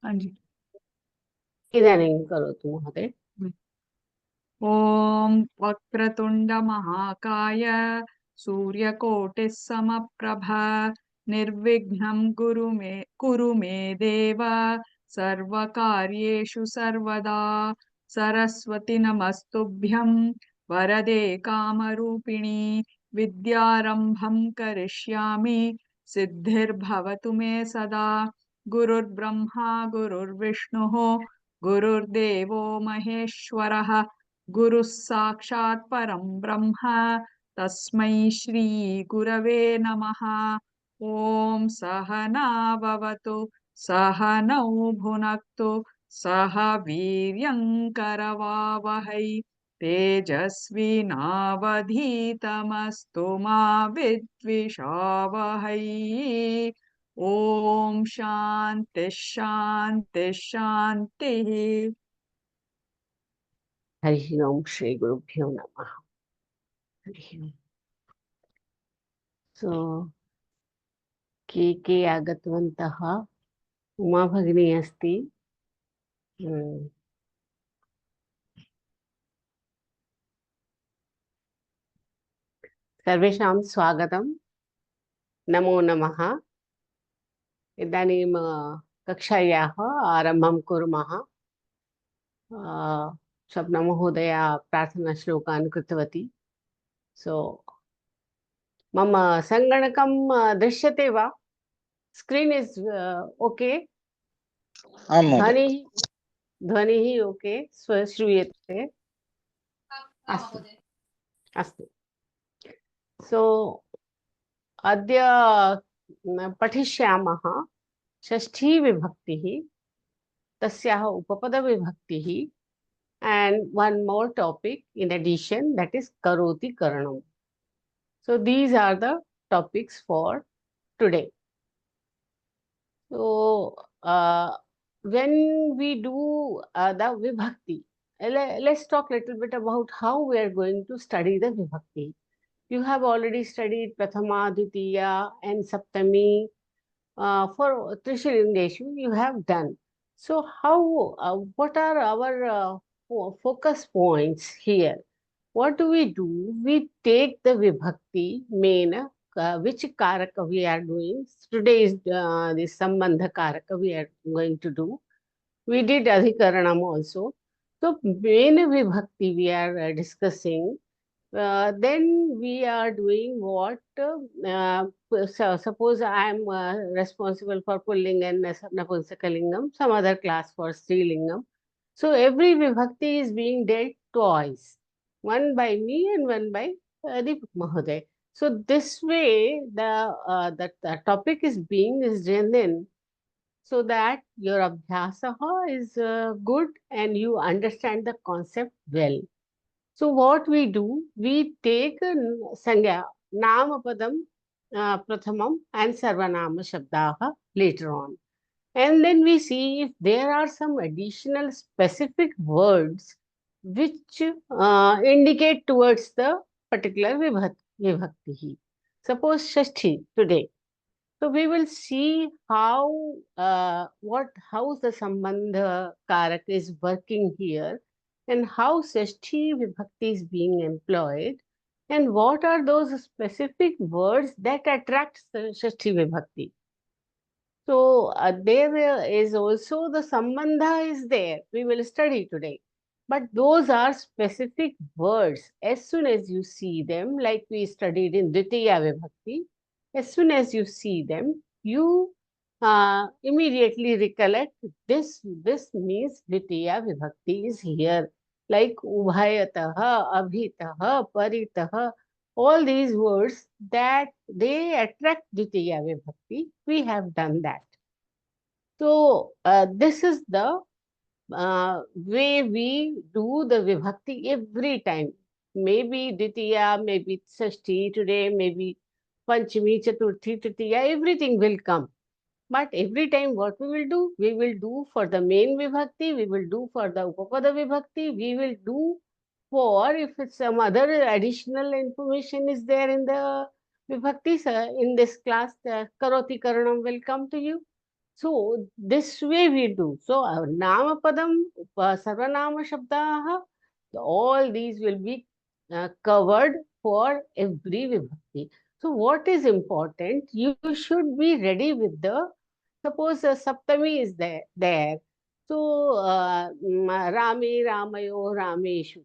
हाँ जी। इदानीं करोतु महोदय। ॐ वक्रतुण्ड महाकाय सूर्यकोटिः समप्रभ निर्विघ्नं कुरु मे देव सर्वकार्येषु सर्वदा। सरस्वती नमस्तुभ्यं वरदे कामरूपिणी विद्यारम्भं करिष्यामि सिद्धिर्भवतु मे सदा। गुरुर्ब्रह्मा गुरुर्विष्णुः गुरुर्देवो महेश्वरः गुरुः साक्षात् परं ब्रह्म तस्मै श्री गुरवे नमः। ॐ सहना भवतु सहनौ भुनक्तु सह वीर्यं करवावहै तेजस्विनावधीतमस्तु मा विद्विषावहै। ॐ शान्ति शान्ति शान्तिः। हरिः ओं श्री गुरुभ्यो नमः। हरिः ओं। सो के आगतवन्तः। उमा भगिनी अस्ति। सर्वेषां स्वागतं। नमो नमः। इदानीं कक्षायाः आरम्भं कुर्मः। स्वप्नमहोदया प्रार्थनाश्लोकान् कृतवती। सो मम सङ्गणकं दृश्यते वा? Screen is okay? आं महोदय। ध्वनिः ओके श्रूयते? अस्तु अस्तु। सो अद्य पठिष्यामः षष्ठी विभक्तिः, तस्याः उपपदविभक्तिः, and one more topic in addition, that is karoti karanam. So these are the topics for today. So when we do the vibhakti, let's talk a little bit about how we are going to study the vibhakti. You have already studied Prathama, Dvitiya, and Saptami. For Trishulindeshu, you have done. So what are our focus points here? What do? We take the vibhakti main, which karaka we are doing. Today is this sambandha karaka we are going to do. We did adhikaranam also. So main vibhakti we are discussing. Then we are doing what? So suppose I am responsible for Pulling and Napunsakalingam, some other class for Strilingam. So every vibhakti is being dealt twice, one by me and one by Deepak Mahoday. So this way, the topic is being done in, so that your abhyasaha is good and you understand the concept well. So what we do, we take sangya, namapadam, prathamam and sarvanama shabdaha later on. And then we see if there are some additional specific words which indicate towards the particular vibhakti. Suppose Shashti today. So we will see how how the Sambandha Karak is working here, and how Shashti Vibhakti is being employed, and what are those specific words that attract Shashti Vibhakti. So there is also the Sambandha is there. We will study today. But those are specific words. As soon as you see them, like we studied in Dvitiya Vibhakti, as soon as you see them, you immediately recollect this means Dvitiya Vibhakti is here. Like Ubhayataha, Abhitaha, Paritaha, all these words that they attract Dvitiya Vibhakti, we have done that. So this is the way we do the Vibhakti every time. Maybe Ditiya, maybe Sashti today, maybe Panchami, Chaturthi, Tritiya, everything will come. But every time what we will do for the main Vibhakti, we will do for the Upapada Vibhakti, we will do for if some other additional information is there in the Vibhakti, in this class, the Karoti Karanam will come to you. So this way we do. So Namapadam, Sarvanama Shabdaha, all these will be covered for every vibhakti. So what is important? You should be ready with the, suppose Saptami is there. So Rame, Ramayo, Rameshu.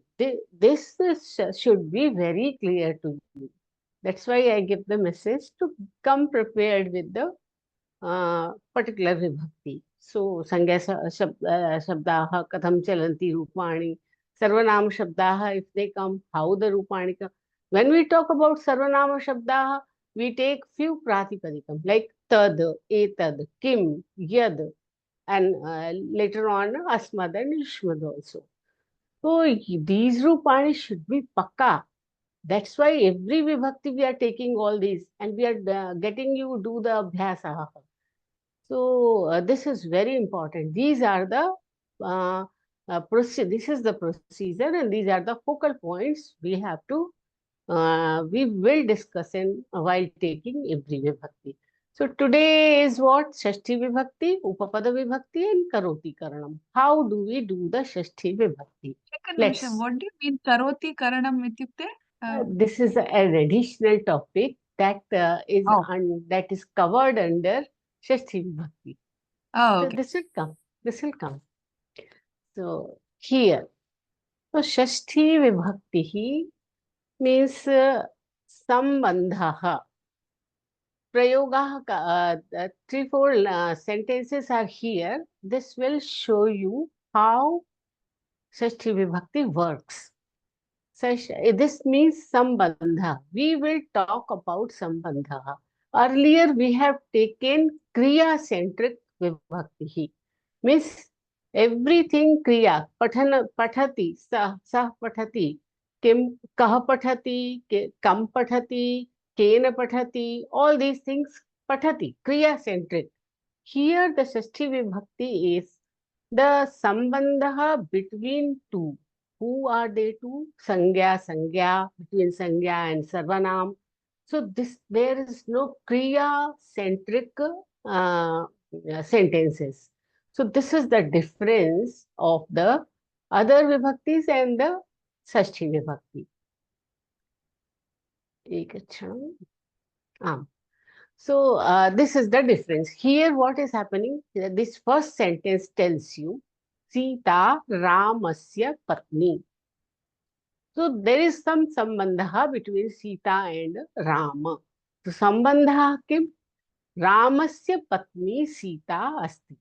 This should be very clear to you. That's why I give the message to come prepared with the particular vibhakti. So, Sangya Shabdaha, Katham Chalanti Rupani, Sarvanama Shabdaha, if they come, how the Rupani come. When we talk about Sarvanama Shabdaha, we take few Pratipadikam, like Tad, Etad, Kim, Yad, and later on Asmad and Ishmad also. So, these Rupani should be Pakka. That's why every vibhakti we are taking all these and we are getting you do the abhyasa. So this is very important. These are the this is the procedure and these are the focal points we have to we will discuss in while taking every vibhakti. So today is what? Shashti vibhakti, Upapada vibhakti and Karoti Karanam. How do we do the Shashti vibhakti? Let's. What do you mean karoti karanam ityukte? This is an additional topic that that is covered under Shashti vibhakti. Oh, So okay. this will come. This will come. So here, so Shashti vibhakti means sambandha. Prayoga, 3-4 sentences are here. This will show you how Shashti vibhakti works. This means sambandha. We will talk about sambandha. Earlier we have taken kriya-centric vibhakti. Means everything kriya, pathati, sah pathati, kim kah pathati, kam pathati, kena pathati, all these things pathati, kriya-centric. Here the Shashti vibhakti is the sambandha between two. Who are they two? Sangya, between Sangya and Sarvanam. So there is no Kriya-centric sentences. So this is the difference of the other vibhaktis and the Shashti vibhakti. So this is the difference. Here what is happening? This first sentence tells you Sita Ramasya Patni. So there is some sambandha between Sita and Rama. So sambandha kim? Ramasya Patni Sita asti.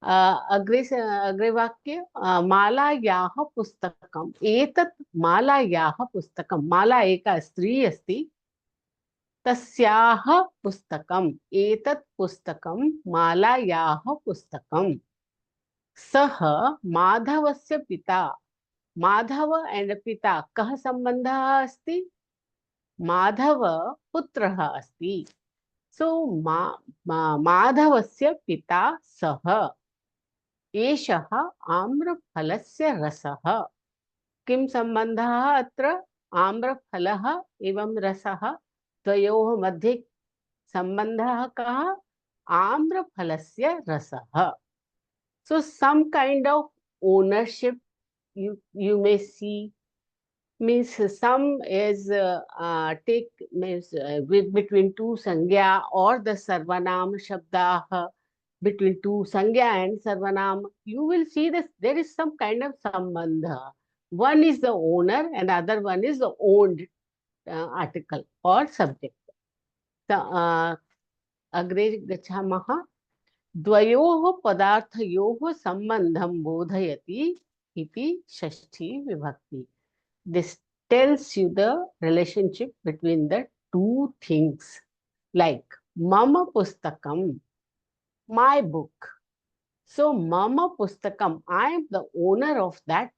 अग्रे वाक्य मालायाः पुस्तकम् एतत् मालायाः पुस्तकं माला एका स्त्री अस्ति तस्याः पुस्तकम् एतत् पुस्तकं मालायाः पुस्तकं सः माधवस्य पिता माधव एंड पिता कः संबंधः अस्ति माधव पुत्रः अस्ति सो माधवस्य पिता सः एषः आम्रफलस्य रसः किं संबंधः अत्र आम्रफलः एवं रसः द्वयोः मध्ये संबंधः कः आम्रफलस्य रसः so some kind of ownership you may see means some is means between two sangya or the sarvanam shabdah between two sangya and sarvanam you will see this there is some kind of sambandha one is the owner and other one is the owned article or subject agre gachamah द्वयोः पदार्थयोः संबंधं बोधयति इति षष्ठी विभक्ति. This tells you the relationship between the two things. Like mama pustakam, my book. So mama pustakam, I am the owner of that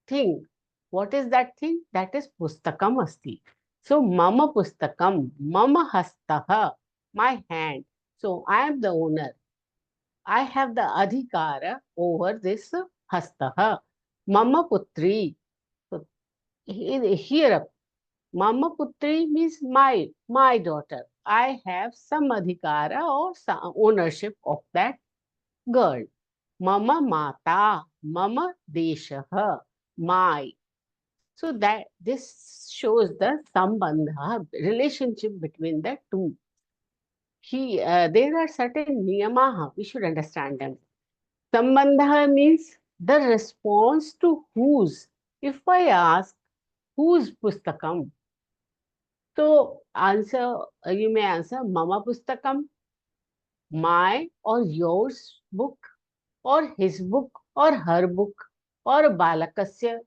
thing. What is that thing? That is pustakam asti. So mama pustakam, mama hastaha, my hand. So I am the owner. I have the adhikara over this hastaha. Mama putri. So here, mama putri means my daughter. I have some adhikara or some ownership of that girl. Mama mata, mama deshaha, my. So that this shows the sambandha, relationship between the two. There are certain niyamaha, we should understand them. Sambandha means the response to whose. If I ask, whose pustakam? So answer, you may answer, mama pustakam, my or yours book, or his book, or her book, or balakasya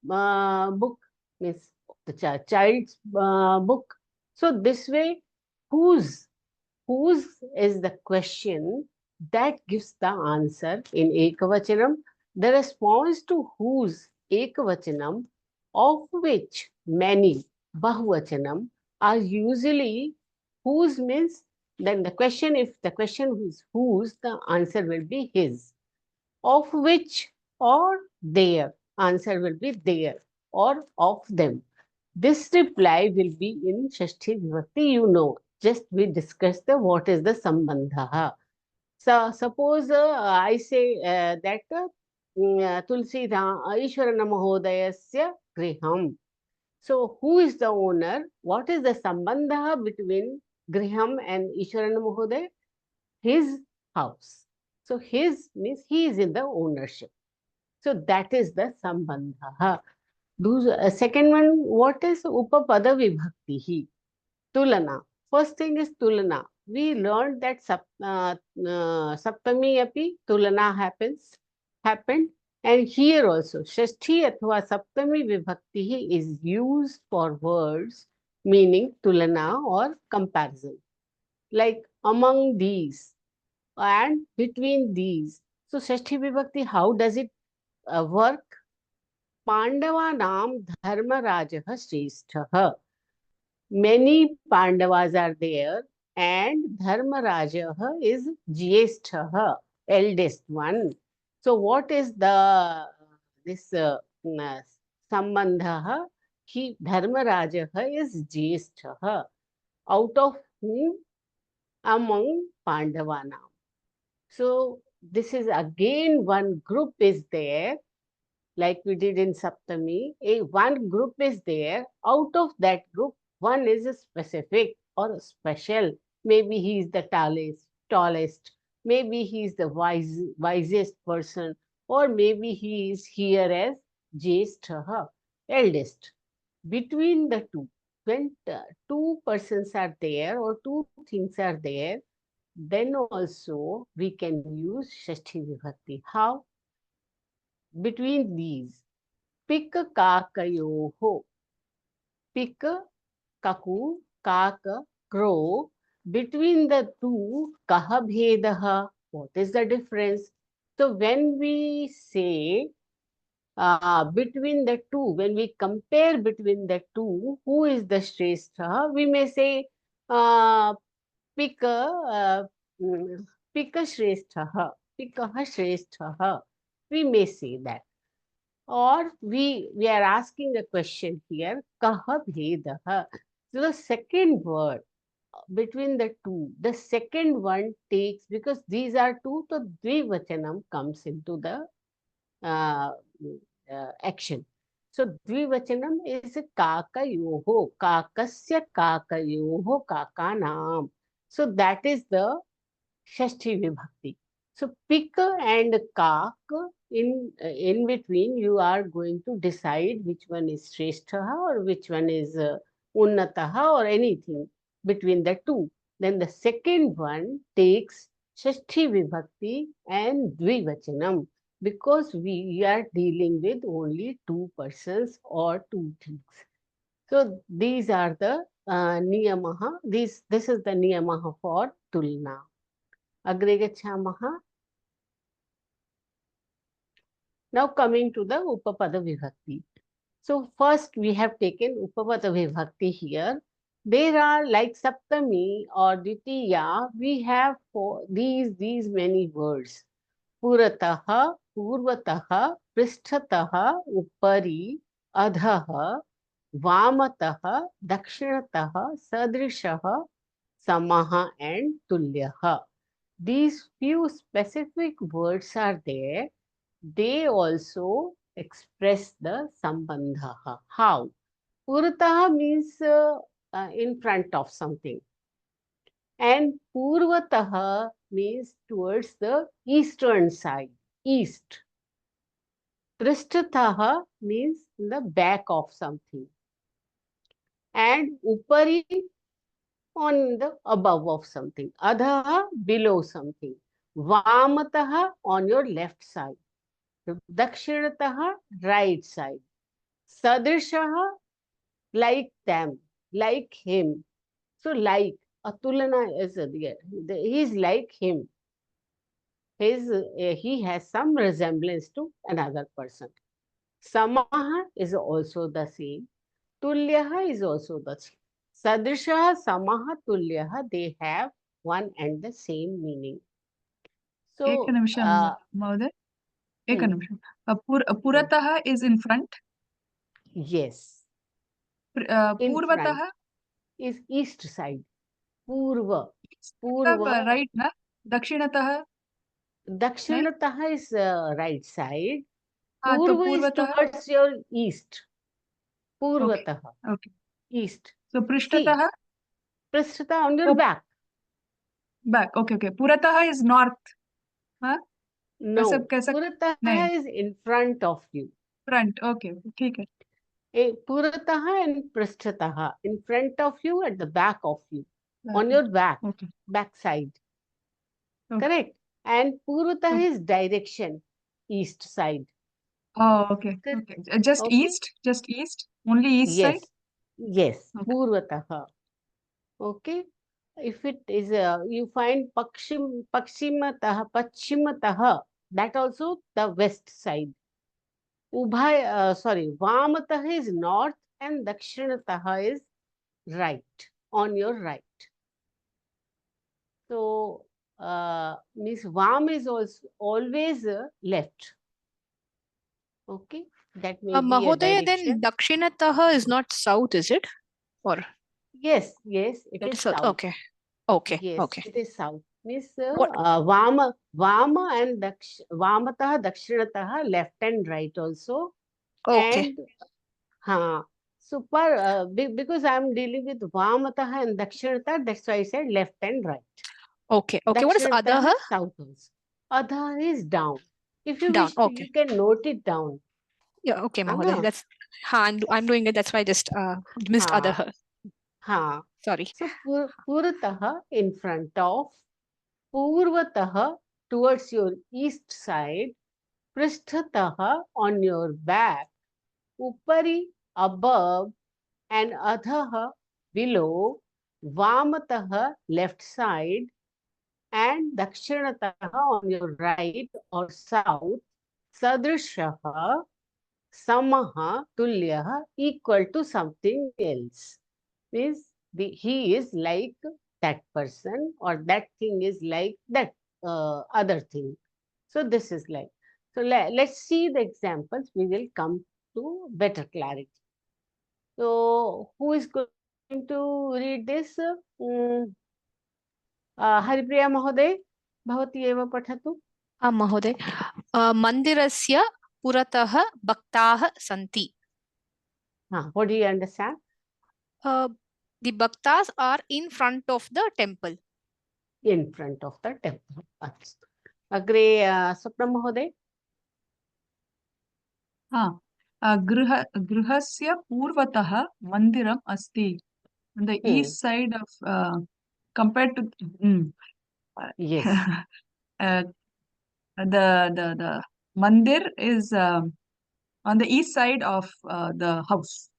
book, means the child's book. So this way, whose is the question that gives the answer in ekavachanam. The response to whose ekavachanam, of which many bahuvachanam are usually whose, means then the question, if the question is whose, the answer will be his. Of which or their, answer will be their or of them. This reply will be in Shashti Vibhakti, you know. Just we discussed the what is the Sambandha. So suppose I say that Tulsi Ishwarana Mahodayasya Griham. So who is the owner? What is the Sambandha between Griham and Ishwarana Mahodaya? His house. So his means he is in the ownership. So that is the Sambandha. Second one, what is Upapada Vibhakti? Tulana. First thing is Tulana. We learned that Saptami api Tulana happened. And here also, Shashti athva Saptami Vibhakti is used for words meaning Tulana or comparison. Like among these and between these. So Shashti Vibhakti, how does it work? Pandavanam Dharmarajah Shrestha. Many Pandavas are there, and Dharmaraja is Jyeshtha, eldest one. So what is this Sambandha? Dharmaraja is Jyeshtha. Out of whom? Among Pandavanam. So this is again one group is there, like we did in Saptami. One group is there. Out of that group, one is a specific or a special. Maybe he is the tallest. Maybe he is the wisest person, or maybe he is here as Jyeshtha, eldest. Between the two, when two persons are there or two things are there, then also we can use Shashti Vibhakti. How? Between these, pick kakayoho. Pick, kaku, kaka, crow. Between the two, kaha bhedaha. What is the difference? So when we say between the two, when we compare between the two, who is the Shrestha? We may say Pika Shrestha, Pikaha Shrestha. We may say that. Or we are asking a question here, kaha bhedaha. So the second word between the two, the second one takes, because these are two, so dvivachanam comes into the action. So dvivachanam is kakayoho, kakasya kakayoho, kakanam. So that is the Shashti Vibhakti. So pick and kak, in between you are going to decide which one is Shrestha or which one is Unnataha or anything between the two. Then the second one takes Shashti Vibhakti and Dvivachanam, because we are dealing with only two persons or two things. So these are the niyamaha. This is the niyamaha for Tulna. Agre gacchamaha. Now coming to the Upapada Vibhakti. So first we have taken Upapada Vibhakti here. There are like Saptami or Ditiya, we have these many words. Purataha, Purvataha, Pristhataha, Upari, Adhaha, Vamataha, Dakshinataha, Sadrishaha, Samaha and Tulyaha. These few specific words are there. They also express the Sambandha. How? Purataha means in front of something. And Purvataha means towards the eastern side, east. Prishtataha means in the back of something. And Upari on the above of something. Adhaha below something. Vamataha on your left side. Dakshinataha right side. Sadrishaha like them, like him. So like Atulana is there. He is like him. He has some resemblance to another person. Samaha is also the same. Tulyaha is also the same. Sadrishaha, Samaha, Tulyaha, they have one and the same meaning. So, एकनिमिषं महोदय, एकनिमिषं. पुरतः is in front. Yes. In पूर्वतः front is east side. Purva. Purva. right na? दक्षिणतः Dakshinataha is right side. हाँ, तो Purva is पूर्वतः towards your east. Purvataha. okay. East. So पृष्ठतः Prishtata on your Oh. back. back. Okay, okay. पुरतः is north. हाँ? No. कैसा Purataha नहीं. is in front of you. front. Okay, ठीक है. Purataha and Prishtataha. In front of you, at the back of you. On Okay. your back. Okay. Back side. Okay. Correct. And Purvataha Okay. is direction. East side. Oh, okay. Good. Okay. Just Okay. east? Just east? Only east Yes. side? Yes. Okay. Purvataha. Okay. If it is, you find Pakshimataha, Pachimataha, that also the west side. Vamataha is north and Dakshinataha is right, on your right. So, means Vam is also always left. Okay, that may be a Mahodaya, direction. then Dakshinataha is not south, is it? Or Yes, it that is is south. south. Okay. Okay. Yes, Okay. it is south. Means What? Vama and Vamataha, Dakshinataha, left and right also. Okay. And because I am dealing with Vamataha and Dakshinataha, that's why I said left and right. Okay. Okay. What is Dakshinataha Adaha? is south also. Adha is down. If you Down. wish, Okay. you can note it down. Yeah. Okay, Mahodaya. Aha. That's I'm doing it. That's why I just missed Ha. Adaha. Ha. Sorry. So Purataha in front of, Purvataha towards your east side, Prishtataha on your back, Upari above, and Adhaha below, Vamataha left side, and Dakshinataha on your right or south, Sadrishaha, Samaha, Tulyaha equal to something else. Means he is like that person or that thing is like that other thing. So this is like. So let's see the examples. We will come to better clarity. So who is going to read this? Haripriya Mahoday, bhavati eva patatu. Mahodaya. Mandirasya Purataha Bhaktaha Santi. What do you understand? The Bhaktas are in front of the temple. In front of the temple. Agre Swapna Mahoday. हाँ. गृहस्य पूर्वतः मन्दिरम् अस्ति. On the east side of compared to Yes. the mandir is on the east side of the house.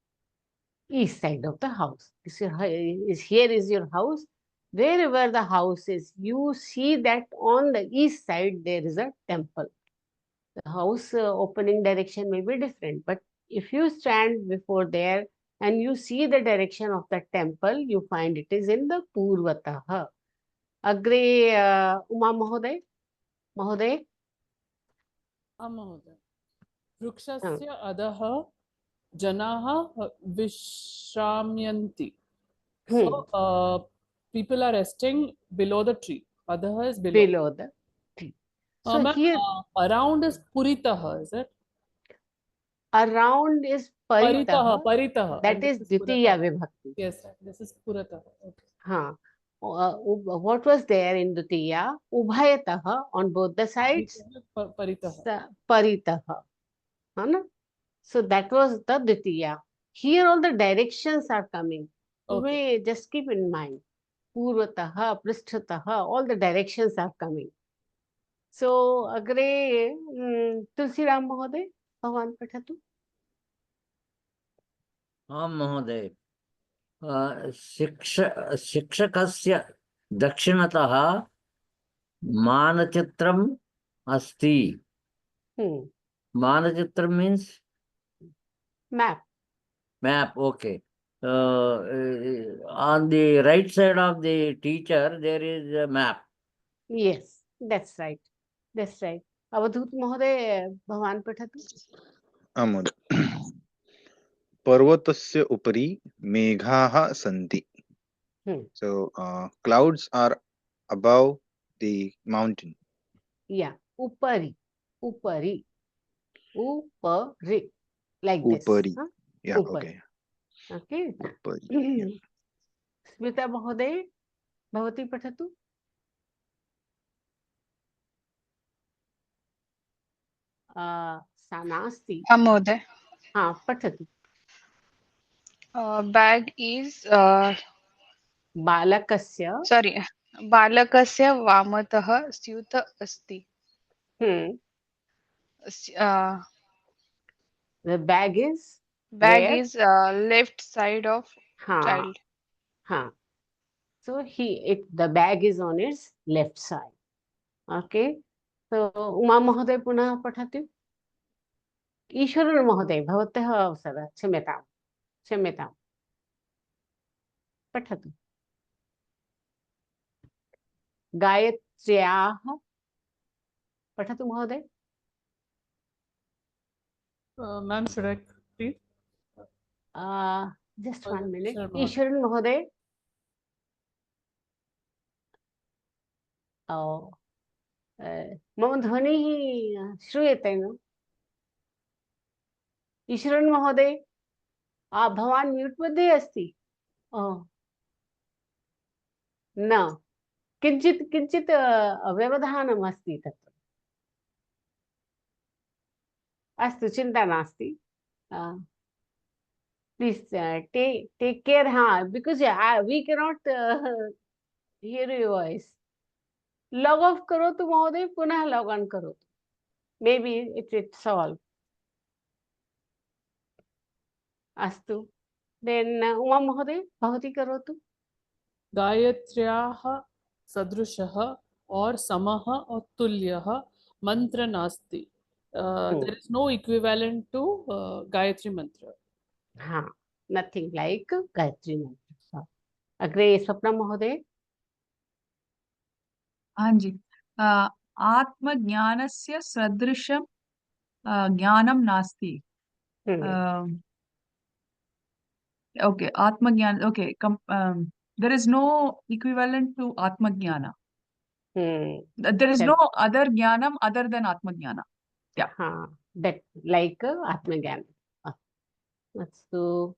East side of the house. Here is your house. Wherever the house is, you see that on the east side there is a temple. The house opening direction may be different, but if you stand before there and you see the direction of the temple, you find it is in the Purvataha. Agre Uma Mahoday. Mahoday. महोदय वृक्षस्य अधः जनाः विश्राम्यन्ति. So people are resting below the tree. Adaha is below. below the tree. So Ma'am, here around is Puritaha, is it? around is Paritaha, Paritaha, Paritaha. that and is this Dvitiya Purataha. Vibhakti. Yes, right. This is Purataha. Okay. Huh. What was there in Dvitiya? Ubhayataha, on both the sides. Paritaha. Paritaha. Huh? So that was the Dvitiya. Here all the directions are coming. Okay. Just keep in mind. Purvataha, Pristhataha, all the directions are coming. So agre Tulsiram Mahoday, Bhavan Pathatu. आं महोदय शिक्षकस्य दक्षिणतः मानचित्रम् अस्ति मानचित्रं means Map. okay. On the right side of the teacher there is a map. Yes, that's right. That's right. Avadhut Mahoday, Bhavan Pathatu. आं महोदय पर्वतस्य उपरि मेघाः सन्ति. So clouds are above the mountain. Yeah, Upari. Upari. Upari. Like Upari. this. Huh? Yeah, Upari. Okay. Upari. Yeah. Smita Mahoday, Bhavati Pathatu. Sanasti. Mहोदय. Pathatu. Bag is Balakasya. sorry. बालकस्य वामतः स्यूत अस्ति. The bag is Bag is left side of child. So the bag is on its left side. Okay. So Uma Mahoday punah pathati. Ishwaran Mahoday bhavatah avasara क्षम्यताम् पठतु. गायत्र्याः पठतु महोदय. Ma'am, should I please? Just 1 minute. Sure, Ishwaran महोदय. मम ध्वनिः श्रूयते न? ईश्वरन् महोदय, भवान् म्यूट् मध्ये अस्ति. न, किञ्चित् व्यवधानम् अस्ति तत्र. अस्तु, चिन्ता नास्ति. Please take care. Because we cannot hear your voice. Log off करोतु महोदय, पुनः log on करोतु. Maybe it solve. अस्तु. Then उमा महोदय, भवती करोतु. गायत्र्याः सदृशः और समः और तुल्यः मंत्र नास्ति. There is no equivalent to Gayatri mantra. Nothing like Gayatri mantra. अग्रे स्वप्ना महोदय. हाँ जी. आत्मज्ञानस्य सदृशं ज्ञानं नास्ति. Okay, Atmagyan. Okay, there is no equivalent to Atmajnana. There is no other jnanam other than Atmajnana. Yeah. That like Atmajnana. So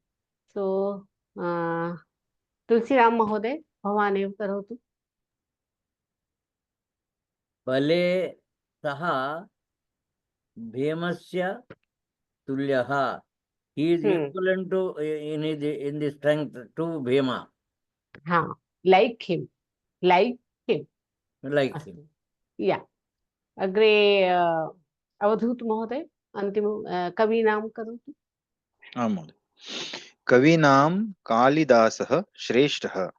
Tulsiram Mahoday, भवान् एव करोतु. बले सः भीमस्य तुल्यः. He is equivalent to in the strength to Bhima. Like him. Yeah. अग्रे अवधूत महोदय, अंतिम कवि नाम करोतु. महोदय. कवीनां कालिदासः श्रेष्ठः.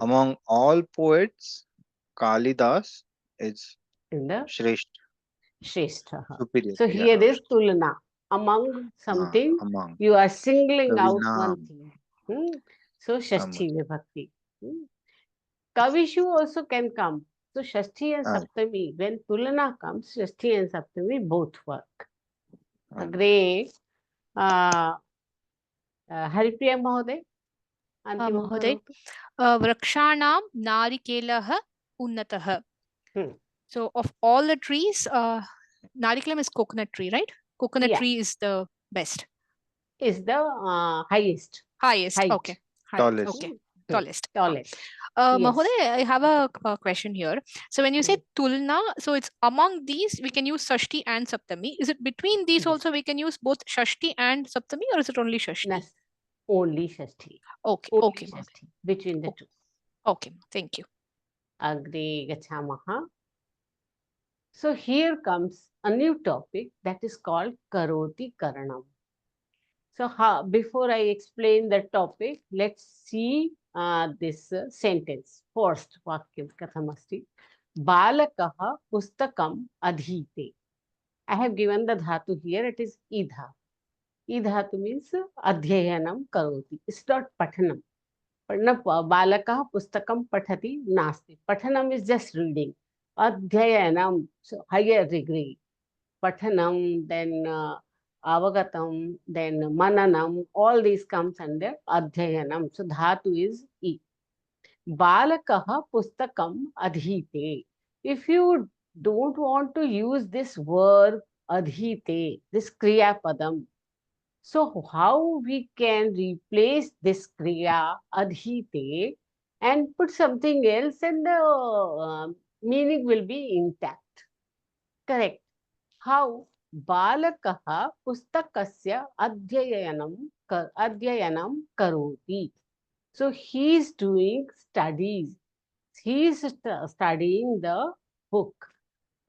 Among all poets, Kalidas is Shreshtha. Superior. So here is Tulna. Among something, you are singling out one thing. So Shashti Vibhakti. Kavishu also can come. So Shashti and Saptami, when Tulana comes, Shashti and Saptami both work. Agre Haripriya Mahoday, अन्तिमं महोदय, करोतु। वृक्षाणां नारिकेलः उन्नतः. Hmm. So of all the trees, narikelam is coconut tree, right? Coconut Yeah. tree is the best, Is the highest. highest. Height. Okay, height. Tallest. Okay, Hmm. tallest. Tallest. Yes. Mahoday, I have a question here. So when you say Hmm. tulna, so it's among these we can use shashti and saptami. Is it between these Yes. also we can use both shashti and saptami, or is it only shashti? Nas- Only Shashti. Okay, Only okay, Mahoday. Shashti. Between the Okay. two. Okay, thank you. Agre gachamaha. So here comes a new topic that is called Karoti Karanam. So before I explain the topic, let's see this sentence. First vakyam kathamasti. Balakaha pustakam adhite. I have given the dhatu here. It is idha. Idhatu means adhyayanam karoti. It's not pathanam. Balakaha pustakam pathati nasti. Pathanam is just reading. Adhyayanam, so higher degree. Pathanam, then avagatam, then mananam, all these comes under adhyayanam. So dhatu is E. Balakaha pustakam adhite. If you don't want to use this verb adhite, this kriya padam, so how we can replace this kriya adhite and put something else and the meaning will be intact. Correct. How? Balakaha pustakasya adhyayanam karoti. So he is doing studies. He is studying the book.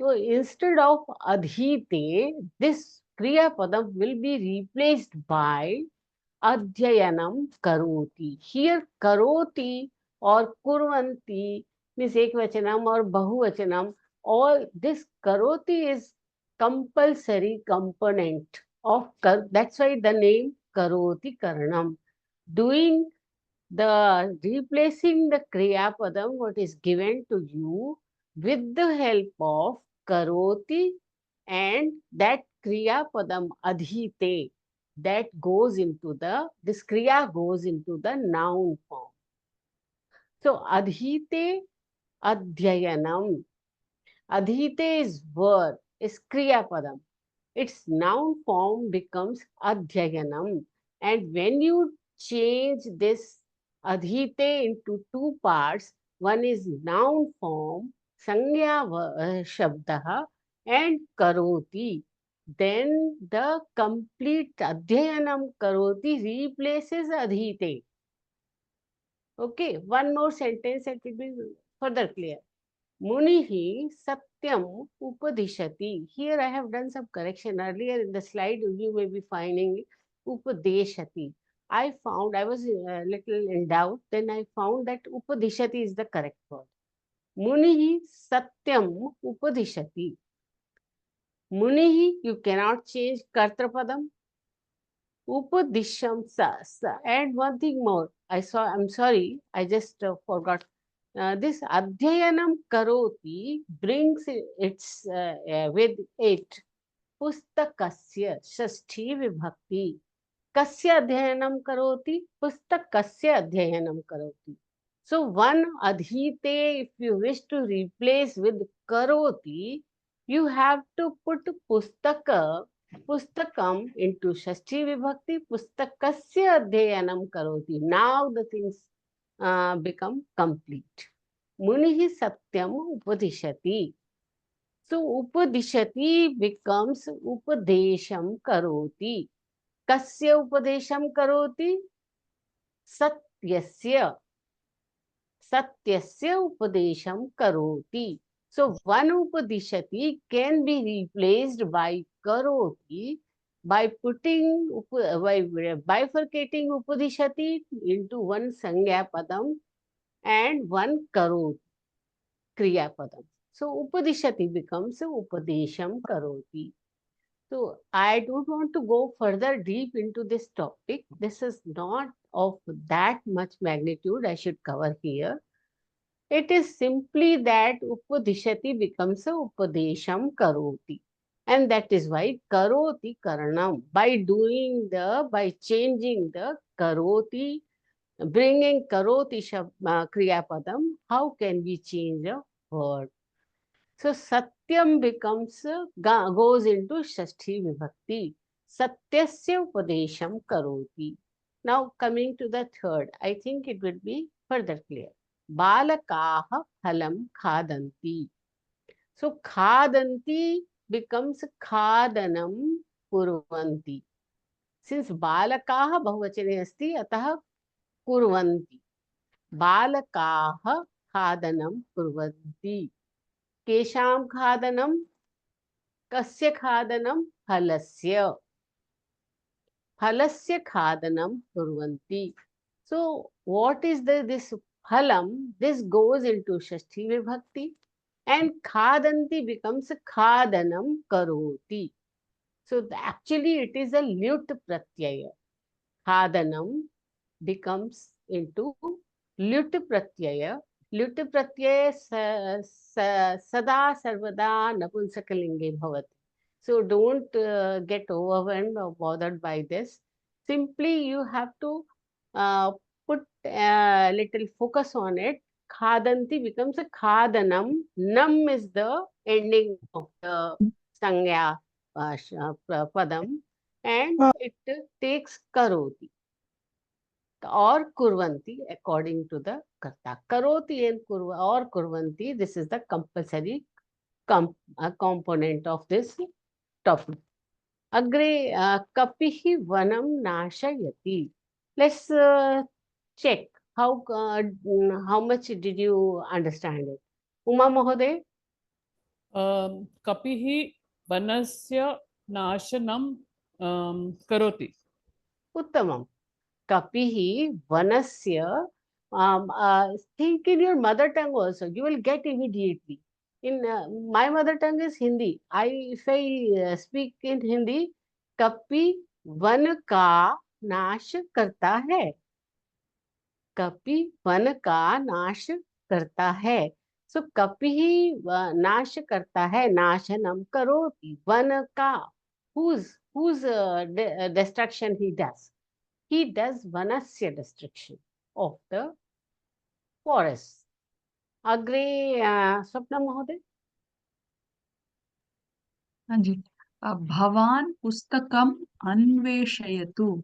So instead of adhite, this kriya padam will be replaced by adhyayanam karoti. Here karoti or kurvanti means ekvachanam or bahuvachanam. All this karoti is compulsory component of that's why the name karoti karanam. Doing the replacing the kriya padam what is given to you with the help of karoti and that kriya padam adhite that goes into this kriya goes into the noun form. So adhite adhyayanam. Adhite is verb, is kriya padam. Its noun form becomes adhyayanam. And when you change this adhite into two parts, one is noun form, sanya shabdaha, and karoti. Then the complete adhyayanam karoti replaces adhite. Okay, one more sentence and it will be further clear. Munihi satyam upadishati. Here I have done some correction. Earlier in the slide, you may be finding upadeshati. I found, I was a little in doubt. Then I found that upadishati is the correct word. Munihi satyam upadishati. Munihi, you cannot change kartrapadam. Upadisham sa. And one thing more. I'm sorry, I just forgot. This adhyayanam karoti brings with it pustakasya shashti vibhakti. Kasya adhyayanam karoti, pustakasya adhyayanam karoti. So one adhite, if you wish to replace with karoti, you have to put pustakam into shashti vibhakti, pustakasya adhyayanam karoti. Now the things become complete. Munihi satyam upadishati. So upadishati becomes upadesham karoti. Kasya upadesham karoti? Satyasya. Satyasya upadesham karoti. So one upadishati can be replaced by karoti by bifurcating upadishati into one sangya padam and one karoti, kriya padam. So upadishati becomes upadesham karoti. So I don't want to go further deep into this topic. This is not of that much magnitude I should cover here. It is simply that upadishati becomes a upadesham karoti. And that is why karoti karanam. By changing the karoti bringing karoti kriya padam, how can we change a word? So satyam becomes goes into shashti vibhakti. Satyasya upadesham karoti. Now coming to the third, I think it will be further clear. Balakaha phalam khadanti. So khadanti becomes khadanam kurvanti. Since balakaha bahuvachane asti, atah kurvanti. Balakaha khadanam kurvanti. केषां खादनं कस्य खादनं फलस्य फलस्य खादनं कुर्वन्ति. So what is this phalam? This goes into shashti vibhakti and khadanti becomes khadanam karoti. So actually it is a lyut pratyaya. Khadanam becomes into lyut pratyaya. Lyut pratyaya sada sarvada napunsakalinge bhavati. So don't get overwhelmed or bothered by this. Simply you have to put a little focus on it. Khadanti becomes a khadanam. Nam is the ending of the sangya padam and it takes karoti or kurvanti according to the karta. Karoti and or kurvanti, this is the compulsory component of this topic. Agre kapihi vanam nashayati. Let's check how much did you understand it. Uma Mahoday? Kapihi vanasya nashanam karoti. Uttamam. Kapihi vanasya. Think in your mother tongue also. You will get immediately. In my mother tongue is Hindi. If I speak in Hindi, kapi one का नाश करता है. कपि one का नाश करता है. So कपि ही नाश करता है. नाशनम करोति. वन का whose destruction he does? He does vanasya destruction of the forest. Agre Swapna Mahoday? हाँ जी भवान पुस्तकम अन्वेषयतु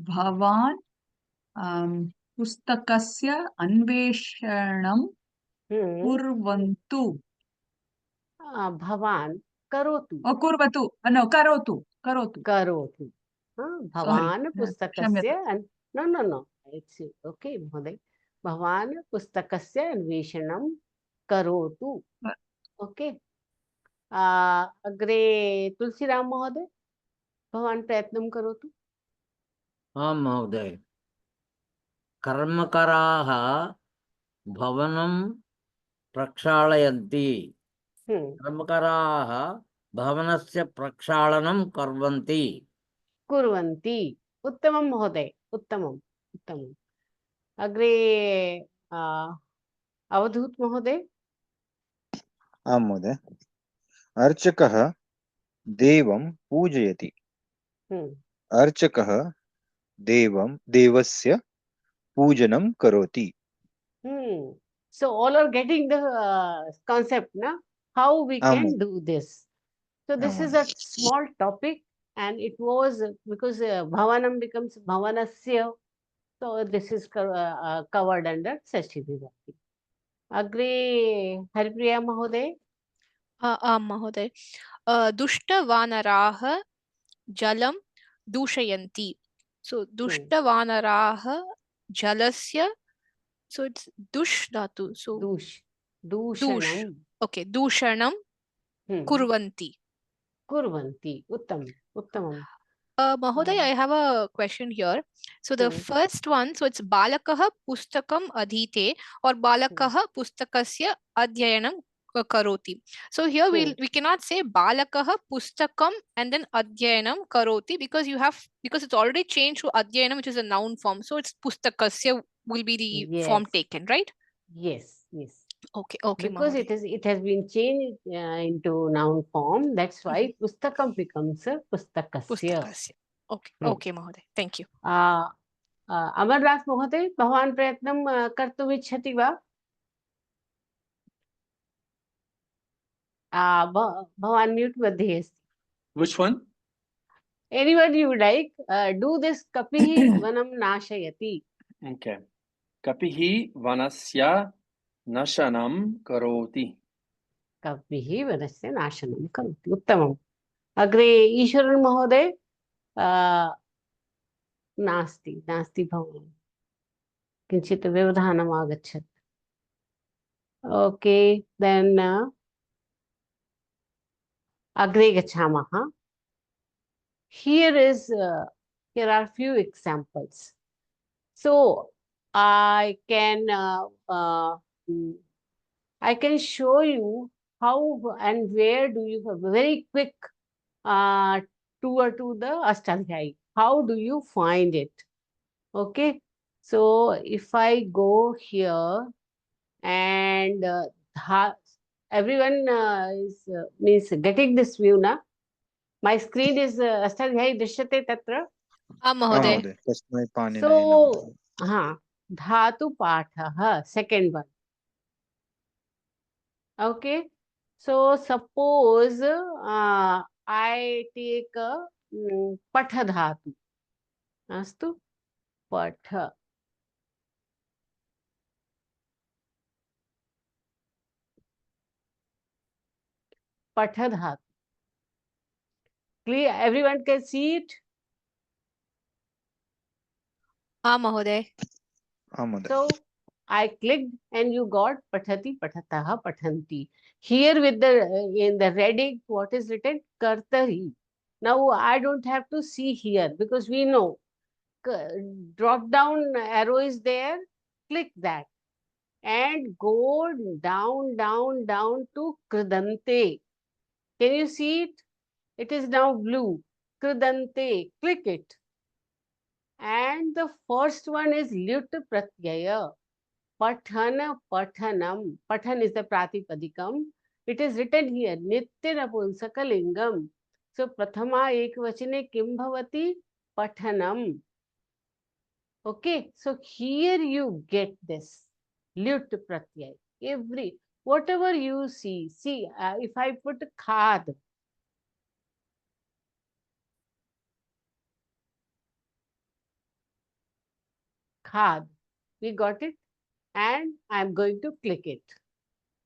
भवान पुस्तकस्य अन्वेषणं कुर्वन्तु भवान करोतु कुर्वतु no करोतु करोतु करोतु भवान पुस्तकस्य no it's okay महोदय भवान पुस्तकस्य अन्वेषणं करोतु ओके अग्रे तुलसीराम महोदय भवान प्रयत्नं करोतु आं महोदय कर्मकराः भवनं प्रक्षालयन्ति कर्मकराः भवनस्य प्रक्षालनं कुर्वन्ति उत्तमं महोदय उत्तमम् अग्रे अवधूत महोदय आं महोदय अर्चकः देवं पूजयति अर्चकः देवस्य पूजनं करोति. So all are getting the concept, na? How we can do this. So this is a small topic and it was because bhavanam becomes bhavanasya. So this is covered under Shashti Vibhakti. Agre Haripriya Mahoday? Mahoday. Dushtavanaraha jalam dushayanti. So Dushtavanaraha jalasya. So it's dush dhatu. So Dushanam. Okay, dushanam kurvanti. Uttamam. Mahoday, I have a question here. So the first one, so it's balakaha pustakam adhite or balakaha pustakasya adhyayanam karoti. So here we cannot say balakaha pustakam and then adhyayanam karoti because it's already changed to adhyayanam, which is a noun form. So it's pustakasya will be the form taken, right? Yes. Okay. Because Mahoday. it has been changed into noun form. That's why pustakam becomes pustakasya. Okay, Mahoday. Thank you. Amarnath महोदय, भवान् प्रयत्नं कर्तुम् इच्छति वा? भवान् mute मध्ये अस्ति. Which one? Anyone you like, do this kapihi vanam nashayati. Okay. Kapihi vanasya nashanam karoti. Kapihi vanasya nashanam karoti. Uttamam. Agre Ishwaran महोदय, नास्ति भवान्, किञ्चित् व्यवधानम् आगच्छत्. Okay, then अग्रे गच्छामः. Here are few examples. So I can show you how and where do you have very quick tour to the Ashtadhyayi. How do you find it? Okay, so if I go here and everyone is means getting this view na. My screen is Ashtadhyayi drishyate tatra. Mahoday. So dhatu patha, second one. Okay, so suppose I take patha dhatu. Astu patha. Patha dhatu. Clear? Everyone can see it? Mahoday. So I clicked and you got pathati, pathataha, pathanti. Here with the in the red ink, what is written? Kartari. Now I don't have to see here because we know drop down arrow is there. Click that and go down to Kridante. Can you see it? It is now blue. Kridante. Click it. And the first one is Lyut Pratyaya. Pathana, Pathanam. Pathan is the Pratipadikam. It is written here. Nitya Napunsakalingam. So Prathama Ekvachane Kim Bhavati? Pathanam. Okay. So here you get this. Lyut Pratyaya. Whatever you see. See, if I put Khad. Khad. We got it? And I'm going to click it.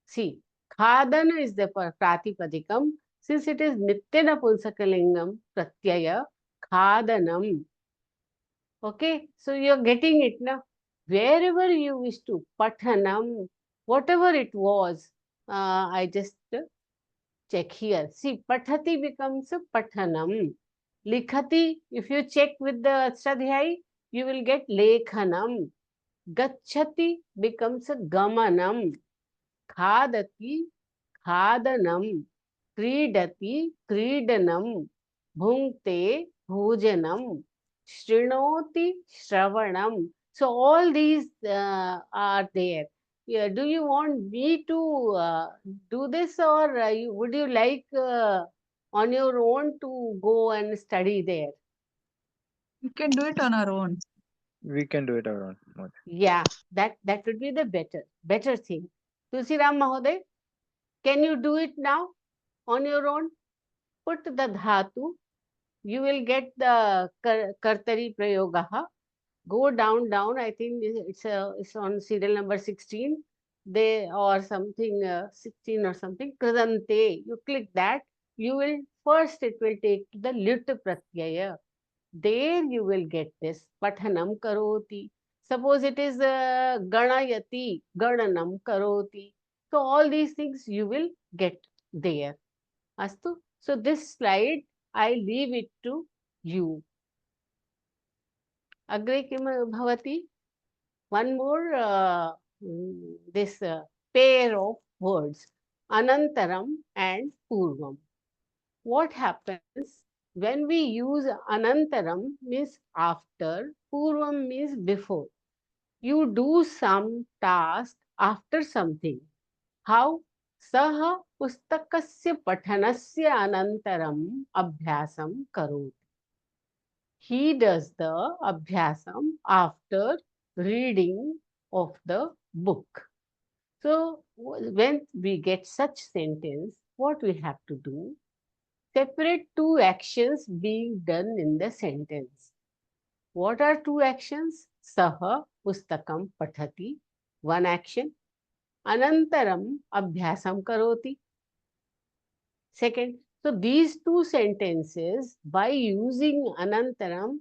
See, khadana is the pratipadikam. Since it is nitya napunsakalingam pratyaya, khadanam. Okay, so you're getting it now. Wherever you wish to, pathanam, whatever it was, I just check here. See, pathati becomes pathanam. Likhati, if you check with the Ashtadhyayi, you will get lekhanam. Gacchati becomes a gamanam. Khadati, khadanam. Kridati, kridanam. Bhunkte, bhojanam. Shrinoti, shravanam. So all these are there. Yeah, do you want me to do this, or would you like on your own to go and study there? We can do it on our own. We can do it our own. Yeah, that would be the better thing. Tulsiram Mahoday, can you do it now on your own? Put the dhatu. You will get the kartari prayogaha. Go down. I think it's on serial number 16. Or something 16 or something. Kridante. You click that. You will first it will take to the lit pratyaya. There you will get this pathanam karoti. Suppose it is ganayati, gananam karoti. So all these things you will get there. Astu. So this slide I leave it to you. Agre kim bhavati? One more this pair of words, anantaram and purvam. What happens when we use anantaram means after, purvam means before. You do some task after something. How? Saha pustakasya pathanasya anantaram abhyasam karoti. He does the abhyasam after reading of the book. So when we get such sentence, what we have to do? Separate two actions being done in the sentence. What are two actions? Saha pustakam pathati, one action. Anantaram abhyasam karoti. Second. So these two sentences, by using anantaram,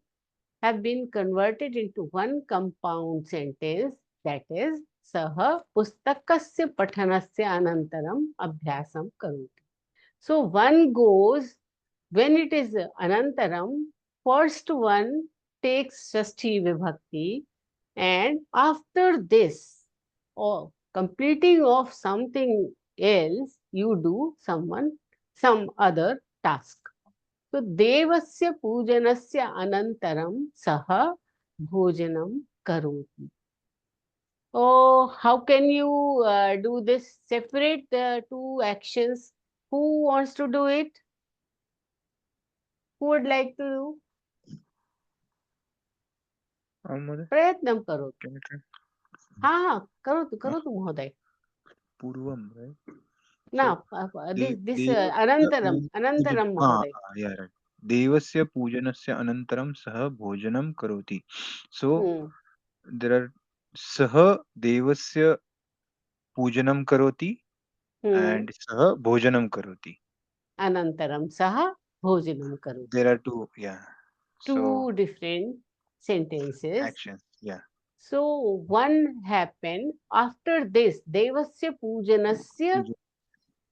have been converted into one compound sentence, that is Saha pustakasya pathanasya anantaram abhyasam karoti. So one goes, when it is anantaram, first one takes Shashti Vibhakti, and after this, or completing of something else, you do some other task. So devasya pujanasya anantaram saha bhojanam karoti. Oh, how can you do this? Separate the two actions. Who wants to do it? Who would like to do? महोदय प्रयत्नं करोतु. can you try? हाँ, करोतु महोदय. पूर्वम, right? ना, this अनन्तरं महोदय. Yeah, right. देवस्य पूजनस्य अनन्तरं सः भोजनं करोति. So there are सः देवस्य पूजनं करोति and सः भोजनं करोति. अनन्तरं सः भोजनं करोति. There are two, yeah. Two different sentences. Actions, yeah. So one happened after this, devasya pujanasya,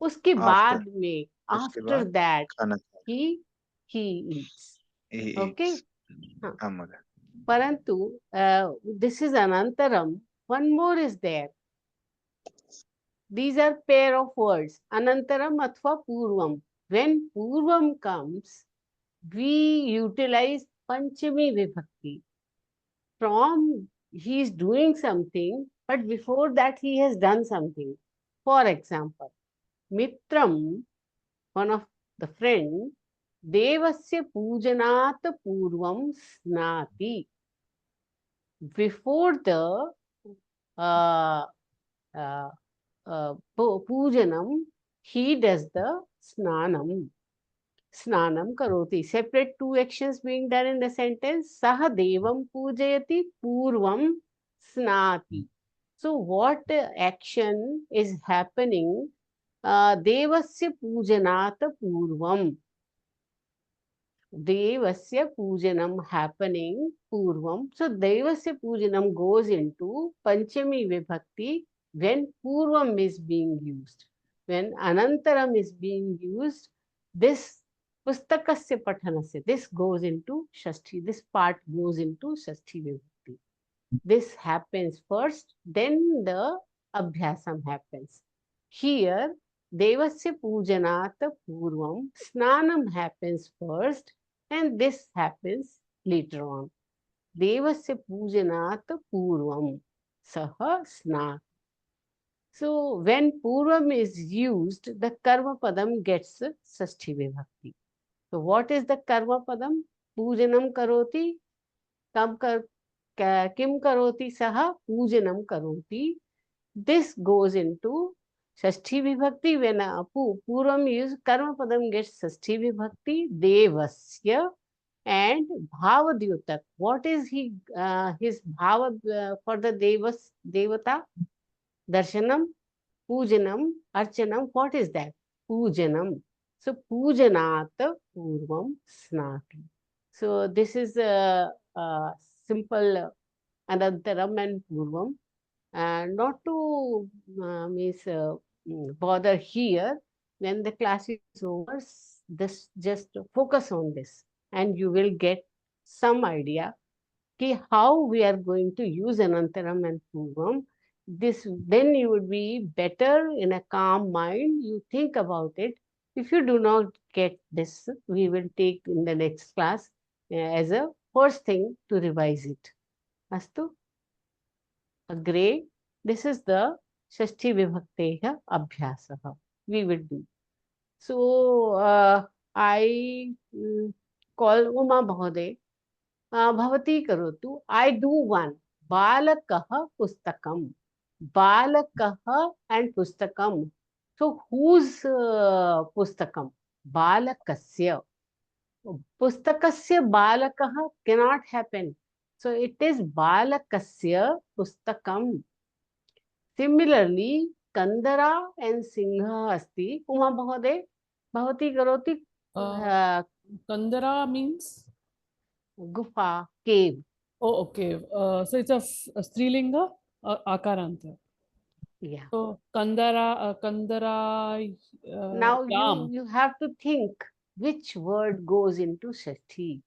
उसके बाद में, after that, he eats. Okay? Parantu, this is anantaram. One more is there. These are pair of words, anantaram athva purvam. When purvam comes, we utilize panchami vibhakti. From he is doing something, but before that he has done something. For example, Mitram, one of the friend, devasya pujanat purvam snati. Before the pujanam, he does the snanam. Snanam karoti. Separate two actions being done in the sentence. Saha devam pujayati purvam snati. So what action is happening? Devasya pujanat purvam. Devasya pujanam happening purvam. So devasya pujanam goes into panchami vibhakti when purvam is being used. When anantaram is being used, this pustakasya pathanasya, this goes into Shashti, this part goes into Shashti vibhakti. This happens first, then the abhyasam happens. Here, devasya pujanat purvam, snanam happens first, and this happens later on. Devasya pujanat purvam, saha snat. So when purvam is used, the karma padam gets Shashti vibhakti. So what is the karma padam? Pujanam karoti, kim karoti saha, pujanam karoti. This goes into Shashti vibhakti. When purvam is karma padam gets Shashti vibhakti, devasya and bhavadyotak. What is his bhava for the devata? Darshanam, pujanam, archanam. What is that? Pujanam. So pujanat purvam snati. So this is a simple anantaram and purvam. And not to bother here. When the class is over, just focus on this, and you will get some idea how we are going to use anantaram and purvam. Then you would be better in a calm mind. You think about it. If you do not get this, we will take in the next class as a first thing to revise it. Astu? Agree? This is the Shashti Vibhakteha Abhyasaha. We will do. So, I call Uma Bhode भवती करोतु. I do one. बालकः पुस्तकम्. बालकः and पुस्तकम्. So whose पुस्तकम्? बालकस्य. पुस्तकस्य बालकः cannot happen. So it is बालकस्य पुस्तकम्. Similarly, Kandara and Singha अस्ति. उमा महोदय, भवती करोति. Kandara means? Gufa, cave. Oh, okay. So it's a Strilinga, Akaranta. Yeah. So Kandara, Now Yam. you have to think which word goes into Shashti.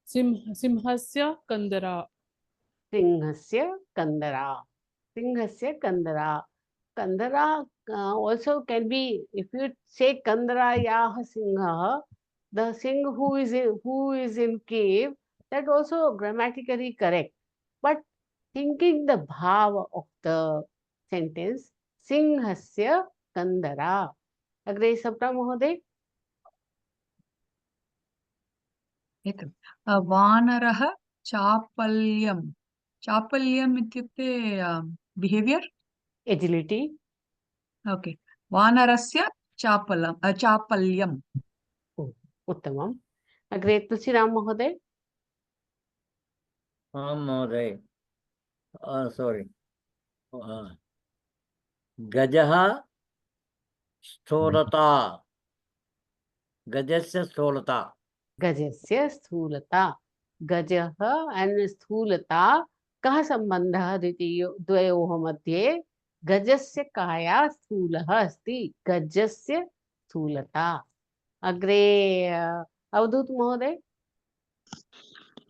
Simhasya Kandara. Singhasya Kandara. Singhasya Kandara. Kandara also can be, if you say Kandara Yaha Singha, the Singh who is in cave, that also grammatically correct. But thinking the bhava of the sentence, Singhasya Kandara. Agre Sapta Mohoday. एतत् वानरः चापल्यं. चापल्यम् इत्युक्ते behaviour. Agility. Okay. वानरस्य चापल्यम्. उत्तमम्. अग्रे तुलसीराम महोदय. आं महोदय. Sorry. गजः स्थूलता. गजस्य स्थूलता. गजस्य स्थूलता. गजः and स्थूलता कः सम्बन्धः द्वयोः मध्ये? गजस्य काया स्थूलः अस्ति. गजस्य स्थूलता. अग्रे अवधूत महोदय.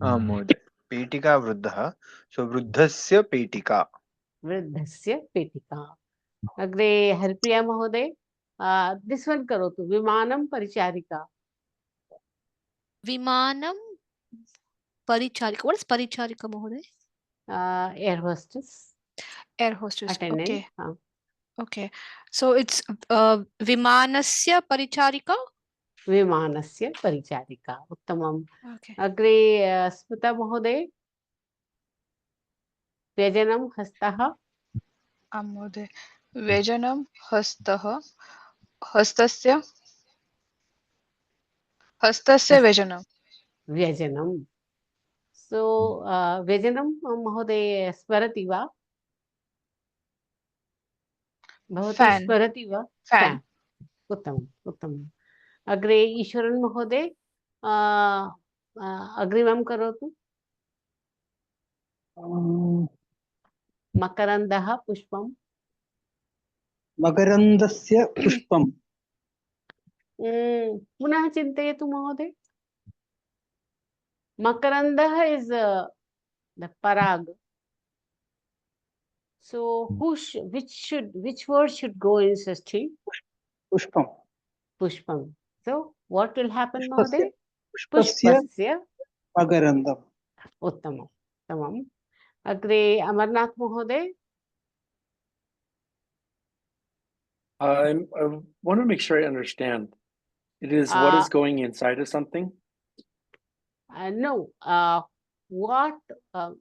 आं महोदय. पेटिका वृद्धः. सो वृद्धस्य पेटिका. वृद्धस्य पेटिका. अग्रे हरिप्रिया महोदय. दिस वन करोतु. विमानं परिचारिका. विमानं परिचारिका. What is परिचारिका महोदय? Air hostess. Air hostess. Attendant. Okay. Okay. So it's विमानस्य परिचारिका. विमानस्य परिचारिका. उत्तमम्. Okay. अग्रे स्मिता महोदय. व्यजनं हस्तः. आं महोदय. व्यजनं हस्तः. हस्तस्य व्यजनं. व्यजनं. सो व्यजनं महोदय स्मरति वा? भवती स्मरति वा? फैन. उत्तमम् उत्तमम्. अग्रे ईश्वरन् महोदय अग्रिमं करोतु. मकरन्दः पुष्पं. मकरन्दस्य पुष्पं. पुनः चिन्तयतु महोदय. Makaranda is the parag. So which word should go in Shashti? Pushpam. Pushpam. So what will happen, Mahoday? Pushpasya Makarandam. Uttamam. Tamam. Agre Amarnath Mahoday. I want to make sure I understand. It is what is going inside of something? No. What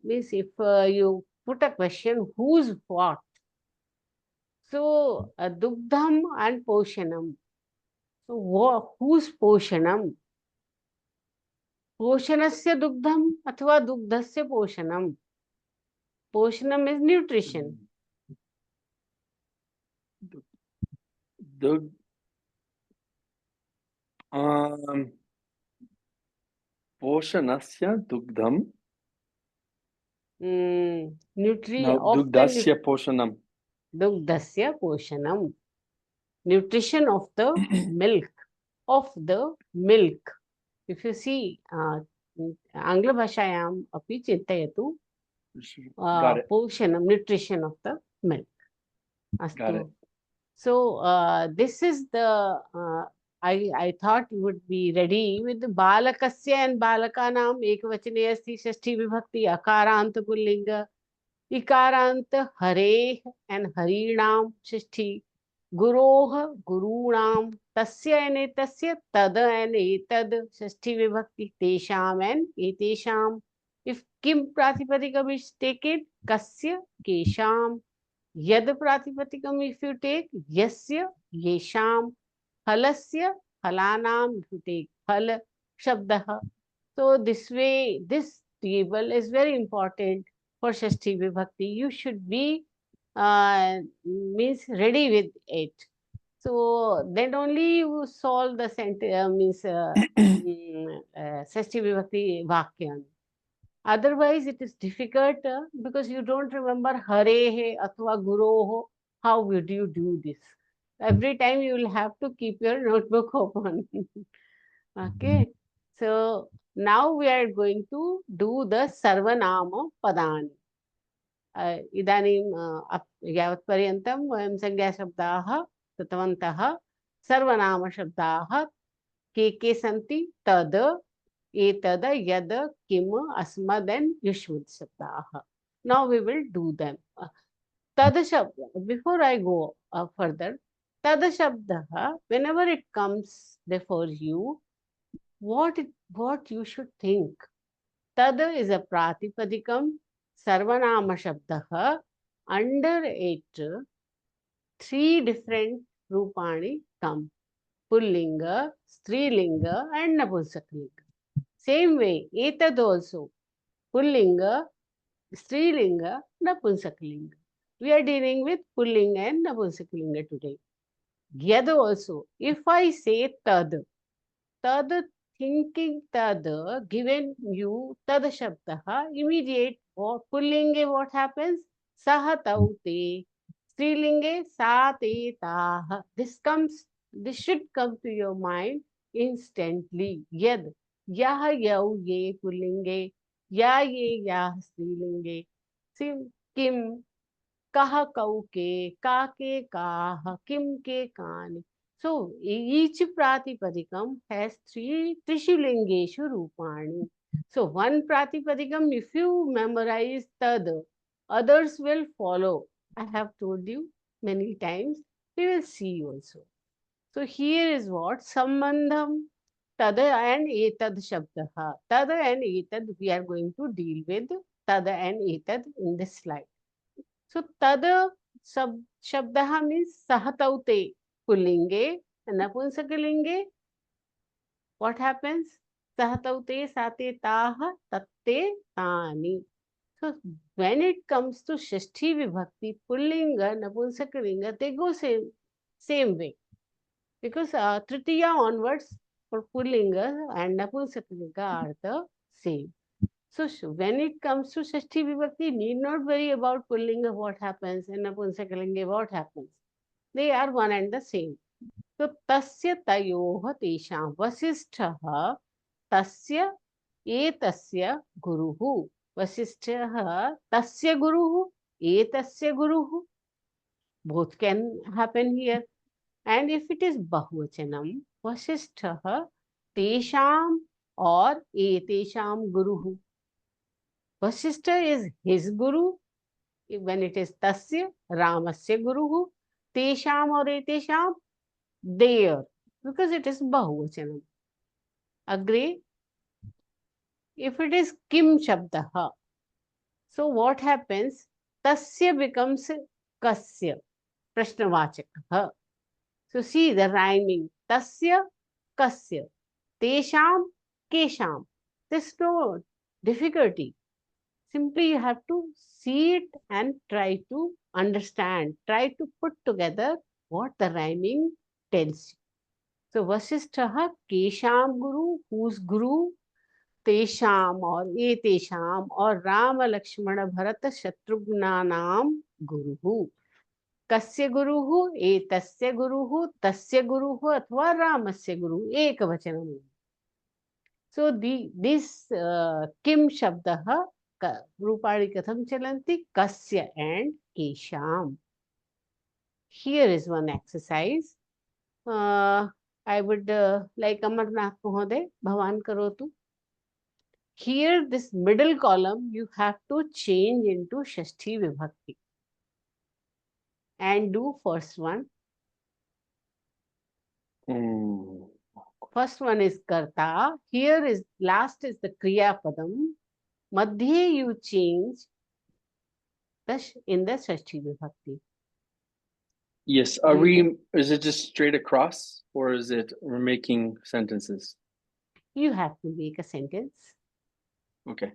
means if you put a question, whose what? So Dugdham and Poshanam. So whose Poshanam? Poshanasya Dugdham athva Dugdhasya Poshanam. Poshanam is nutrition. Poshanasya Dugdham. Dugdhasya Poshanam. Dugdhasya Poshanam. Nutrition of the milk. Of the milk. If you see, Angla Bhashayam api chintayatu. Poshanam, nutrition of the milk. Got it. So this is the I thought you would be ready with the balakasya and balakanam ekavachane asti shashti vibhakti akarant pullinga ikarant hare and harinam shashti गुरोः गुरूणां तस्य एनेतस्य तद एनेतद षष्ठी विभक्ति तेषां N एतेषां. If Kim प्रातिपदिकम is taken, कस्य केषां. यद प्रातिपदिकम if you take, यस्य येषां. फलस्य फलानां if you take फल शब्दः. So this way, this table is very important for Shashti Vibhakti. You should be means ready with it. So then only you solve the Shashti Vibhakti Vakyan. Otherwise, it is difficult because you don't remember Harehe athva Guroho. How would you do this? Every time you will have to keep your notebook open. Okay. So now we are going to do the Sarvanama Padani. इदानीं यावत्पर्यन्तं वयं संज्ञाशब्दाः कृतवन्तः. सर्वनामशब्दाः के सन्ति? तद्, एतद्, यद्, किम्, अस्मद् and युष्मद् शब्दाः. Now we will do them. Tad shabda, before I go further, tad shabda, whenever it comes before you, what you should think? Tad is a pratipadikam sarvanama shabdah. Under it, three different rupani come: pullinga, strilinga and napumsaklinga. Same way, etad also pullinga, strilinga, napumsaklinga. We are dealing with pullinga and napumsaklinga today. Yad also, if I say tad thinking tad, given you tad shabdah, immediate pullinge what happens? Saha tau te. Strilinge sa te tah. This should come to your mind instantly. Yad, yah yau ye pullinge, ya ye yah strilinge. Sim kim, kah kau ke, ka ke kah, kim ke kani. So each pratipadikam has three trishulingeshu rupani. So one pratipadikam, if you memorize tad, others will follow. I have told you many times. We will see also. So here is what sambandham tad and etad shabdaha. Tad and etad we are going to deal with tad and etad in this slide. So tad shabdaha means sahataute pullinge and napunsakalinge. What happens? Sahataute sate taha tatte tani. So when it comes to Shashti Vibhakti, pullinga, napunsakalinga, they go same way. Because Tritiya onwards for pullinga and napunsakalinga are the same. So when it comes to Shashti Vibhakti, need not worry about pullinga what happens and napunsakalinga what happens. They are one and the same. So tasya tayoha tesham vasishthaha tasya etasya guruhu. Vasishthaha tasya guruhu etasya guruhu. Both can happen here. And if it is bahuvachanam, vasishthaha tesham or etesham guruhu. Vasishtha is his guru. When it is tasya, Ramasya guruhu. Tesham or etesham, their. Because it is bahuvachanam. Agree? If it is kim shabdaha, so what happens? Tasya becomes kasya, prashnavachakaha. So see the rhyming. Tasya, kasya. Tesham, kesham. There's no difficulty. Simply you have to see it and try to understand. Try to put together what the rhyming tells you. So Vasishthaha kesham guru, whose guru? Tesham or etesham or Rama Lakshmana Bharata Shatrughna Guruhu. Kasya Guruhu, etasya Guruhu, tasya Guruhu athva Ramasya Guru. Ekavachanam. So this kim shabdaha rupani katham chalanti kasya and kesham. Here is one exercise. I would like Amarnath Mohoday, Bhavan Karotu. Here, this middle column, you have to change into Shashti Vibhakti. And do first one. Hmm. First one is karta. Here is last is the kriya padam. Madhye you change in the Shashti Vibhakti. Yes. Are we? Is it just straight across, or is it we're making sentences? You have to make a sentence. Okay.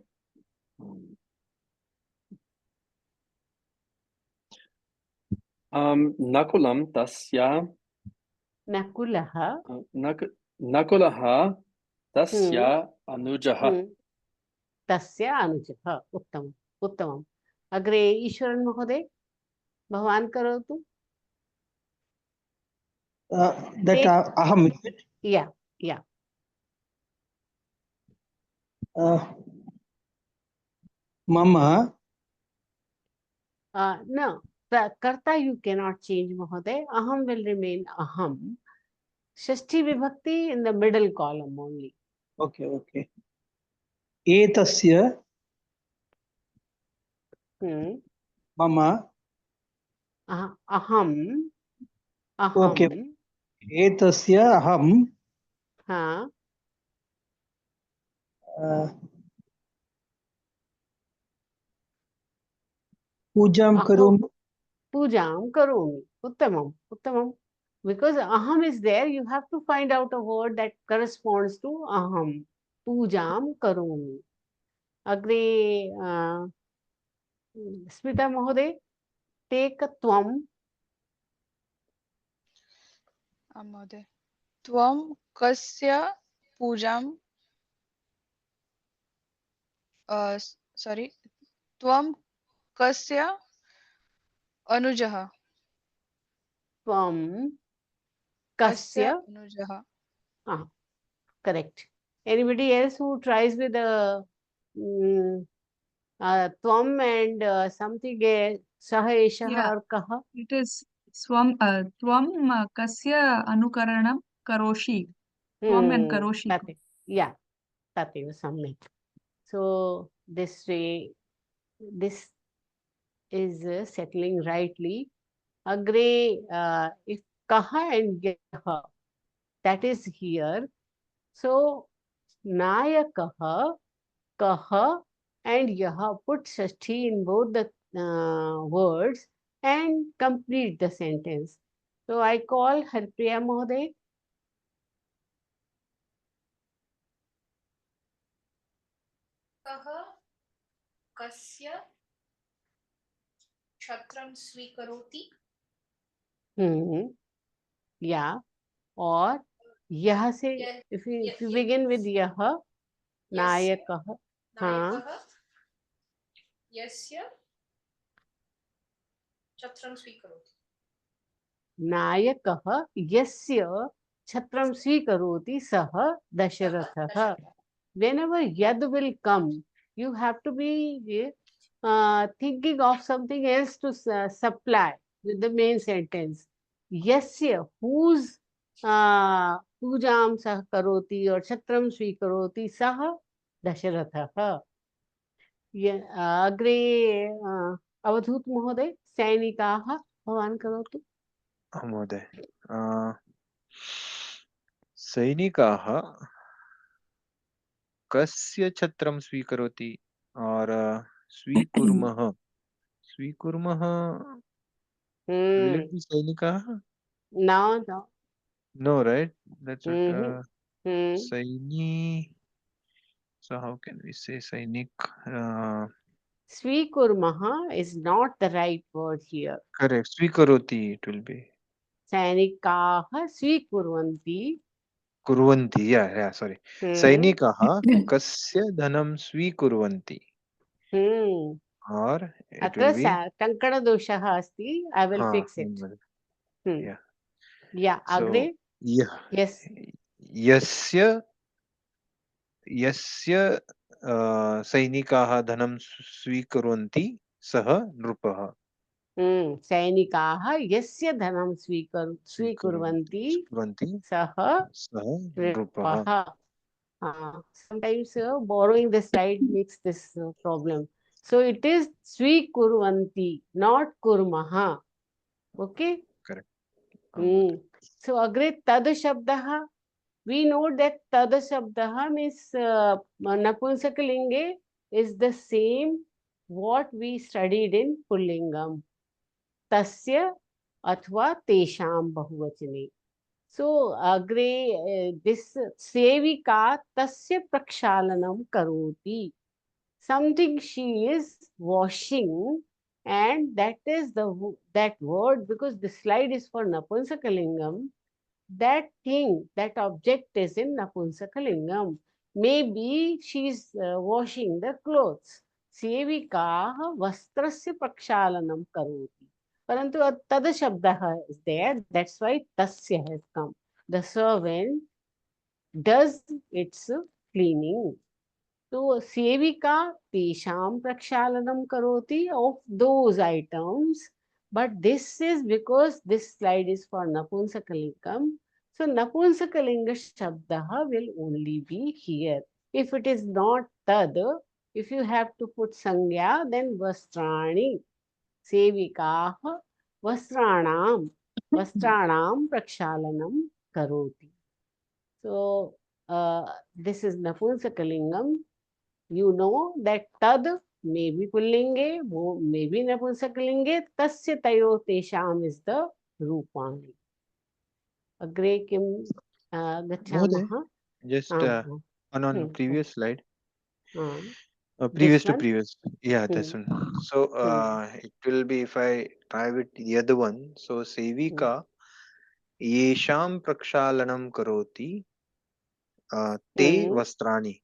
Nakulam tasya Nakulaha. nakulaha tasya anujaha. Tasya anujaha. Uttamam. Uttamam. Agre Ishwaran Mahoday. Bhavan karotu. That aham. Yeah. Yeah. Mama. No. The karta you cannot change, Mahoday. Aham will remain aham. Shashti Vibhakti in the middle column only. Okay, okay. Etasya mama. Aham. Okay. Aham. Etasya aham. Ha. Pujam karum. Pujam karomi. Uttamam. Uttamam. Because aham is there, you have to find out a word that corresponds to aham. Pujam karomi. Agre Smita Mahoday, take a tvam. Mहोदय. Tvam kasya pujam. Sorry. Tvam kasya anujaha. Tvam kasya anujaha. Correct. Anybody else who tries with a tvam and something saha eshaha or kaha? It is tvam kasya anukaranam karoshi. Tvam and karoshi. Yeah, tatev samyak. So this way, this is settling rightly. Agre, if kaha and yaha, that is here. So nayakaha, kaha and yaha, put shashti in both the words and complete the sentence. So I call Harpriya Mahoday. Kaha kasya chhatram swikaroti. Yeah. Or यह से if you begin with यह नायकः यस्य छत्रं स्वीकरोति. नायकः यस्य छत्रं स्वीकरोति सः दशरथः. Whenever yad will come, you have to be thinking of something else to supply with the main sentence. Yasya, whose पूजां सः करोति और छत्रं स्वीकरोति सः दशरथः. अग्रे अवधूत महोदय, सैनिकाः भवान् करोतु. महोदय, सैनिकाः कस्य छत्रं स्वीकरोति और स्वीकुर्मः will it be सैनिकाः? No, right? That's what Saini. So how can we say Sainik? Swikurmaha is not the right word here. Correct. Swikaroti it will be. Sainikaah swikurvanti. Kurvanti. Yeah, sorry. Sainikaah kasya dhanam swikurvanti. Or it will be. Kankana doshah asti. I will fix it. Yeah. Yeah. Agre. Yeah. Yes. यस्य सैनिकाः धनं स्वीकुर्वन्ति सः नृपः. सैनिकाः यस्य धनं स्वीकुर्वन्ति सः नृपः. Sometimes borrowing the slide makes this problem. So it is swikurvanti, not kurmaha. Okay? Correct. So agre tad shabdah, we know that tad shabdah means Napunsakalinge is the same what we studied in Pullingam. Tasya athva tesham bahuvachane. So agre this sevika tasya prakshalanam karoti. Something she is washing, and that is that word, because the slide is for Napunsakalingam. That thing, that object is in Napunsakalingam. Maybe she is washing the clothes. Sevika vastrasya prakshalanam karoti. Parantu tad shabdah is there. That's why tasya has come. The servant does its cleaning. So sevika tesham prakshalanam karoti, of those items. But this is because this slide is for Napunsakalingam. So Napunsakalinga shabdah will only be here. If it is not tad, if you have to put sangya, then vastrani. Sevika vastranam prakshalanam karoti. So this is Napunsakalingam. You know that tad may be pullinge, may be Napunsakalinge, tasya tayo tesham is the rupani. Agre kim gacchamaha. Just on previous slide. This Previous to one? previous. Yeah, this one. So it will be, if I try with the other one. So Sevika yesham prakshalanam karoti te vastrani.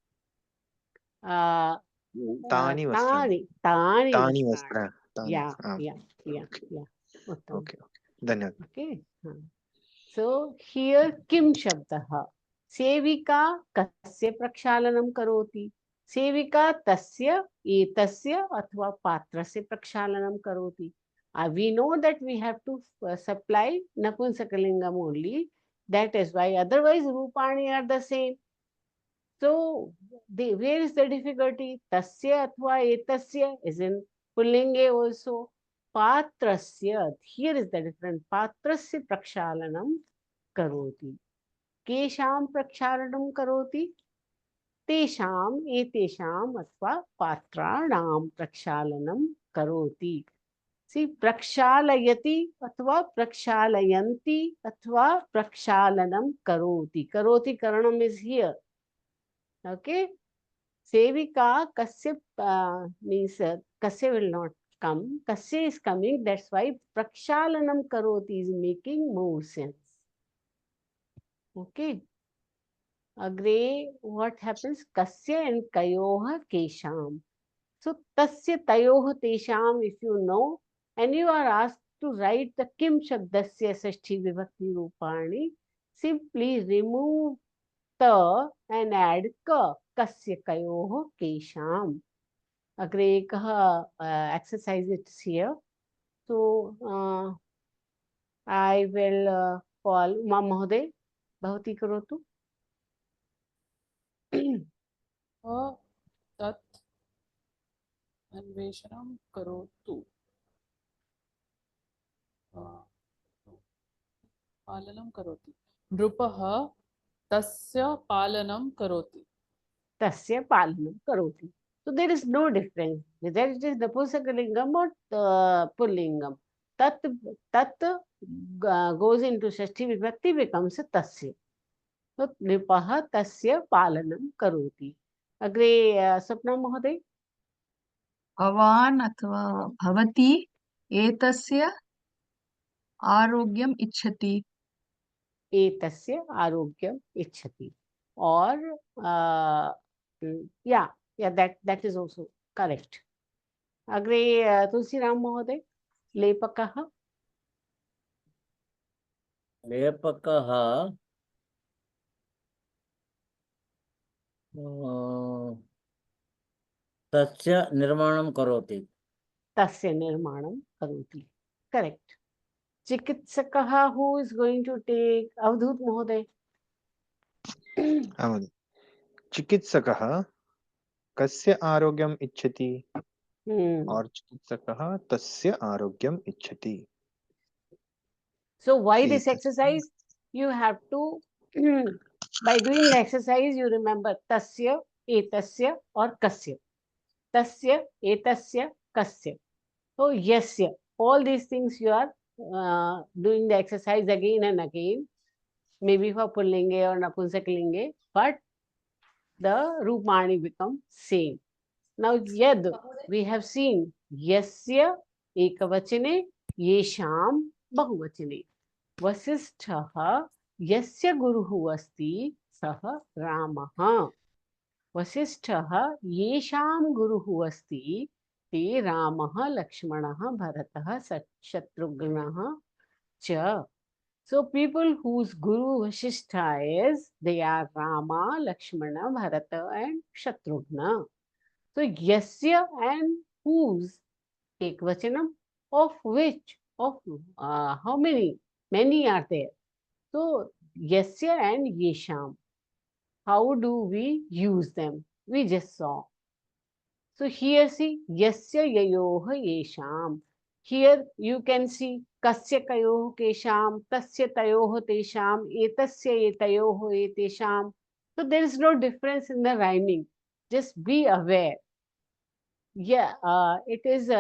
Tani vastrani. Tani vastra. Yeah. Okay. Dhanyawad. Okay. So here kim shabdah. Sevika kasya prakshalanam karoti. Sevika tasya etasya athva patrasya prakshalanam karoti. We know that we have to supply Napunsakalingam only. That is why, otherwise Rupani are the same. So where is the difficulty? Tasya athva etasya is in Pullinge also. Patrasya, here is the difference. Patrasya prakshalanam karoti. Kesham prakshalanam karoti. Tesham etesham athva patranam prakshalanam karoti. See, prakshalayati athva prakshalayanti athva prakshalanam karoti. Karoti karanam is here. Okay. Sevika kasya means kasya will not come. Kasya is coming. That's why prakshalanam karoti is making more sense. Okay. Agre, what happens? Kasya and kayoha kesham. So tasya tayoha tesham, if you know, and you are asked to write the kim shabdasya sashti vibhakti rupani, simply remove ta and add ka. Kasya kayoha kesham. Agre ekah exercise it's here. So I will call Uma Mahoday. Bhavati karotu. tat अन्वेषणं करोतु पालनं करोति नृपः तस्य पालनं करोति Tasya palanam karoti. So there is no difference whether it is Napusakalingam or Pullingam. Tat goes into Shashti Vibhakti, becomes a tasya. So Nipaha tasya palanam karoti. Agre Sapna Mahoday. भवान् अथवा भवती एतस्य आरोग्यम् इच्छति. Etasya arogyam ichhati. Or that is also correct. Agre Tulsiram Mahoday. Lepakaha. लेपकः तस्य निर्माणं करोति. Tasya nirmanam karoti. Correct. Chikitsakaha, who is going to take? Avadhut Mahoday. चिकित्सकः कस्य आरोग्यम् इच्छति और चिकित्सकः तस्य आरोग्यम् इच्छति. So why this exercise? you have to, by doing the exercise, you remember tasya, etasya or kasya. Tasya, etasya, kasya. So yasya. All these things you are doing the exercise again and again, maybe for pullinge or napunsakalinge, but the rupani become same. Now yad, we have seen yasya ekavachane, yesham bahuvachane. Vasishtha yasya guruhu asti saha Ramah. Vasishtha yesham guruhu asti te Ramah Lakshmanah Bharatah Shatrughnah cha. So people whose guru Vasishtha is, they are Rama, Lakshmana, Bharata and Shatrughna. So yasya and whose ekvachanam, of which, of how many? Many are there. So yasya and yesham. How do we use them? We just saw. So here see yasya yayoh yesham. Here you can see kasya kayoh kesham, tasya tayoh tesham, etasya etayoh etesham. So there is no difference in the rhyming. Just be aware. Yeah, it is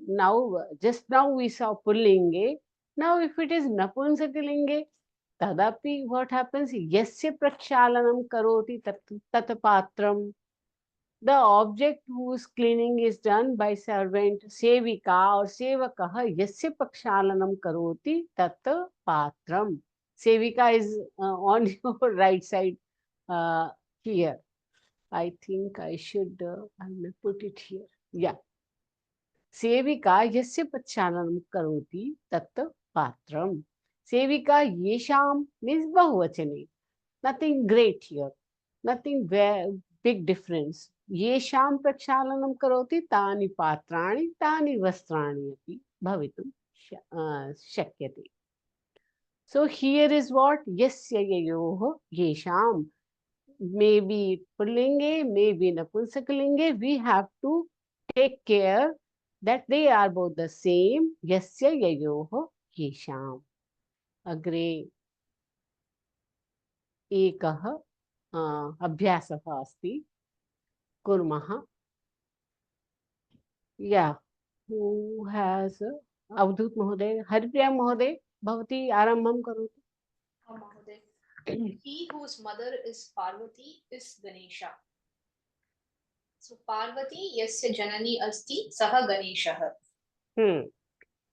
now, just now we saw pullinge. Now if it is napunsakalinge, tadapi what happens? Yasya prakshalanam karoti tatapatram. The object whose cleaning is done by servant, sevika or sevakaha, yasya prakshalanam karoti tatapatram. Sevika is on your right side here. I think I should, I may put it here. Yeah. Sevika yasya prakshalanam karoti tat patram. Sevika yesham means bahuvachane. Nothing great here. Nothing very big difference. Yesham prakshalanam karoti tani patrani tani vastrani api bhavitum shakyate. So here is what? Yasya yayoh yesham. Maybe pullinge, maybe napunsakalinge. We have to take care that they are both the same. Yasya yayoh yesham. Agre ekah abhyasah asti. Kurmah. Yeah. Who has Avdut Mahoday? Haripriya Mahoday, bhavati arambham karoti. He whose mother is Parvati is Ganesha. So Parvati yasya janani asti saha Ganeshah.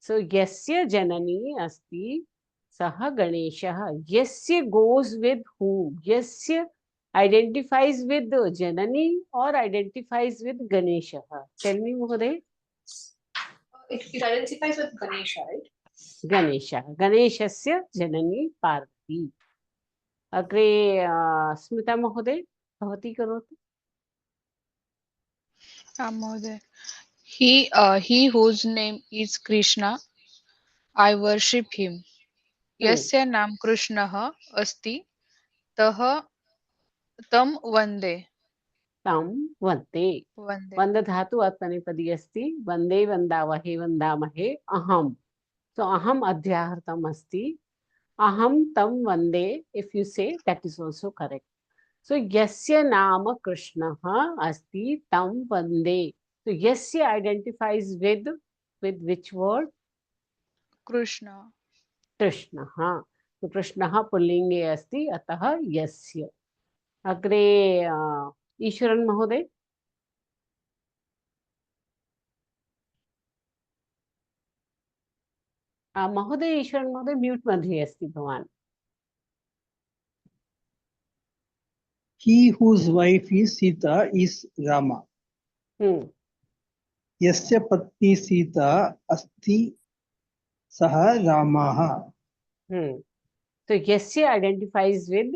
So yasya janani asti saha Ganeshah. Yasya goes with whom? Yasya identifies with the janani or identifies with Ganesha. Tell me, Mahoday. It identifies with Ganesha, right? Ganesha. Ganeshasya janani Parvati. Agre Smita Mahoday, bhavati karoti. Mahoday. He whose name is Krishna, I worship him. Yasya nam Krishnah asti, tah tam vande. Tam vande. Vanda dhatu atmanepadi asti. Vande vandavahe vandamahe aham. So aham adhyahartam asti. Aham tam vande. If you say, that is also correct. So yasya nama Krishna asti tam vande. So yasya identifies with which word? Krishna. Krishna. So Krishna pullinge asti atah yasya. Agre Ishwaran Mahoday. Mahoday, Ishwaran Mahoday, mute madhye asti bhavan. He whose wife is Sita is Rama. Yasya patni Sita asti saha Ramaha. So yasya identifies with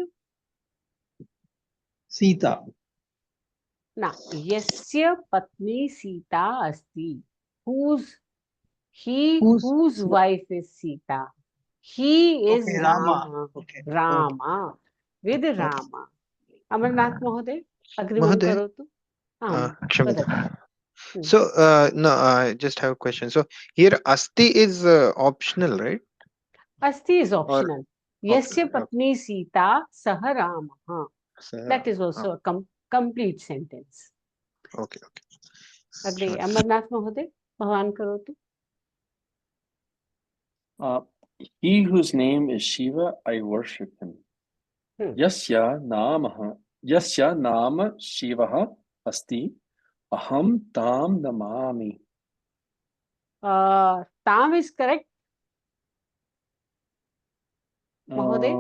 Sita. Now, yasya patni Sita asti. Whose wife is Sita? He is Okay, Rama. Okay. Rama. With Rama. Amarnath Mahoday, agrimam Mahoday, karotu. Kshamata. So, no, I just have a question. So, here Asti is optional, right? Asti is optional. Yasya okay, patni Sita sah Ramah. Sah That is Ramah. also a complete sentence. Okay, okay. Agre Sure. Amarnath Mahoday, Bhavan Karotu. He whose name is Shiva, I worship him. Yasya nama Shivaha asti aham tam namami. Tam is correct, Mahoday.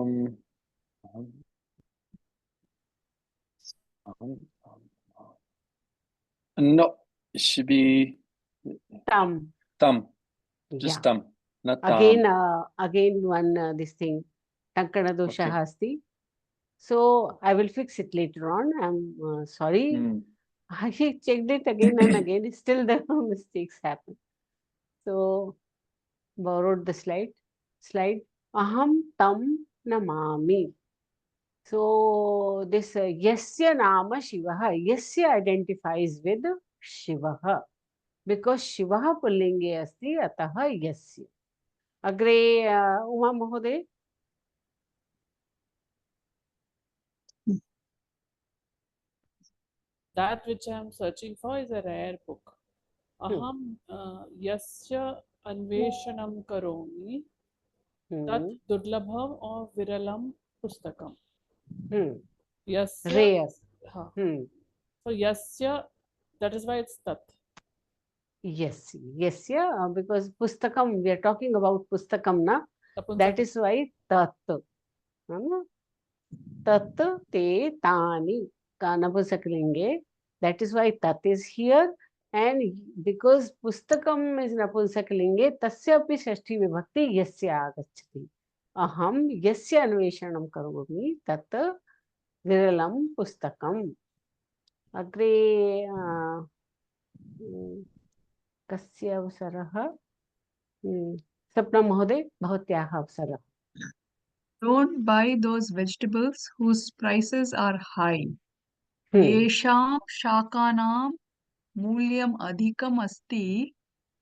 No, it should be Tam. tam. Yeah. Just tam, not Again, tam. again one this thing, Tankana dosha Okay. asti. So I will fix it later on. I'm sorry. I checked it again and again. Still the mistakes happen. So borrowed the slide. Aham tam namami. So this yasya nama Shivaha. Yasya identifies with Shivaha. Because Shivaha pullinge asti ataha yasya. Agre Uma Mahoday. That which I am searching for is a rare book. Aham yasya anveshanam karomi tat durlabham or viralam pustakam. Yasya. Rare. So yasya, that is why it's tat. Yes, because pustakam, we are talking about pustakam na. That is why tat. Tat te tani kanapusakalinge. That is why tat is here. And because pustakam is napusakalinge, tasya api shashti vibhakti yasya agachati. Aham yasya anveshanam karomi tat viralam pustakam. Agre कस्य अवसरः सपना महोदय भवत्याः अवसरः. Don't buy those vegetables whose prices are high. येषां शाकानां मूल्यम् अधिकम् अस्ति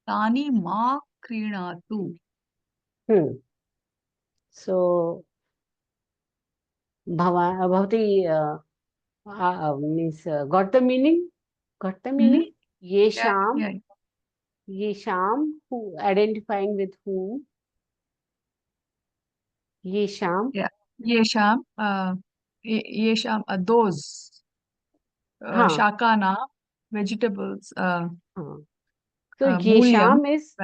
तानि मा क्रीणातु. So bhavati means got the meaning? Yesham. Yesham, who identifying with whom? Yesham. Yeah. Yesham. Yesham. Those. Shakana. Vegetables. So Yesham is.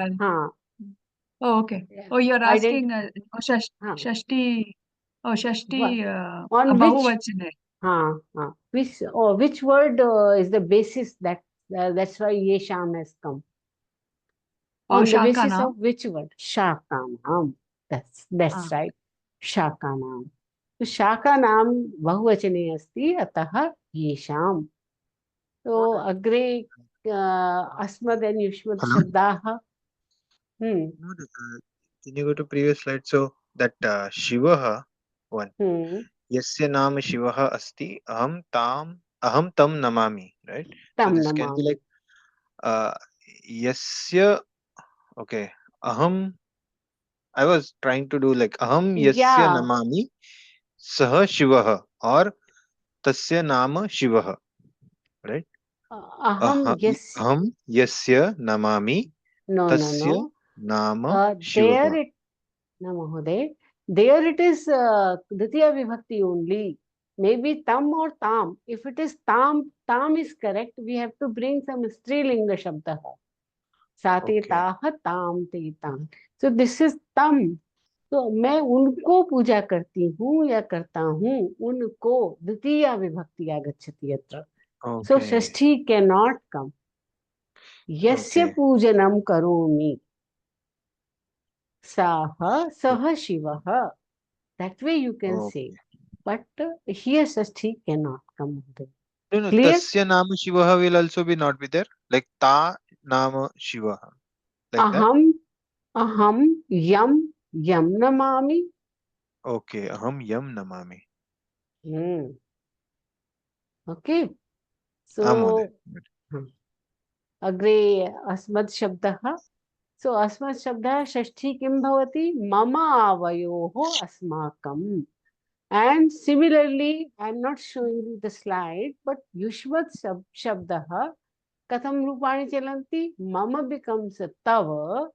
Oh, okay. Oh, you're asking Shashti. Oh, Shashti. On Bahuvachane. Which word is the basis that's why Yesham has come? On the basis of which word? Shakanam. That's right. Shakanam. So Shakanam bahuvachane asti ataha Yesham. So agre asmad and yushmad shabdaha. Can you go to previous slide? So that Shivaha one. Yasya nama Shivaha asti aham tam namami, right? So this can be like yasya. Okay, aham. I was trying to do like aham yasya namami sah Shivaha or tasya nama Shivaha, right? Aham yasya namami tasya nama Shivaha. There it is Dvitiya Vibhakti only. Maybe tam or tam. If it is tam is correct. We have to bring some Strilinga Shabda. Sati taha tam te tam. So this is tam. तो मैं उनको पूजा करती हूँ या करता हूँ, उनको द्वितीया विभक्ति आगच्छति अत्र. So षष्ठी cannot come. यस्य पूजनं करोमि सः शिवः. That way you can say. But here Shashthi cannot come. No, tasya nama Shivaha will also be not be there. Like ta nama Shivaha. Like aham yam namami. Okay, aham yam namami. Okay. So agre asmad shabdah So अस्मत् शब्दः षष्ठी किं भवति? मम आवयोः अस्माकं. And similarly, I am not showing you the slide, but युष्मत् शब्दः कथं रूपाणि चलन्ति? मम becomes तव,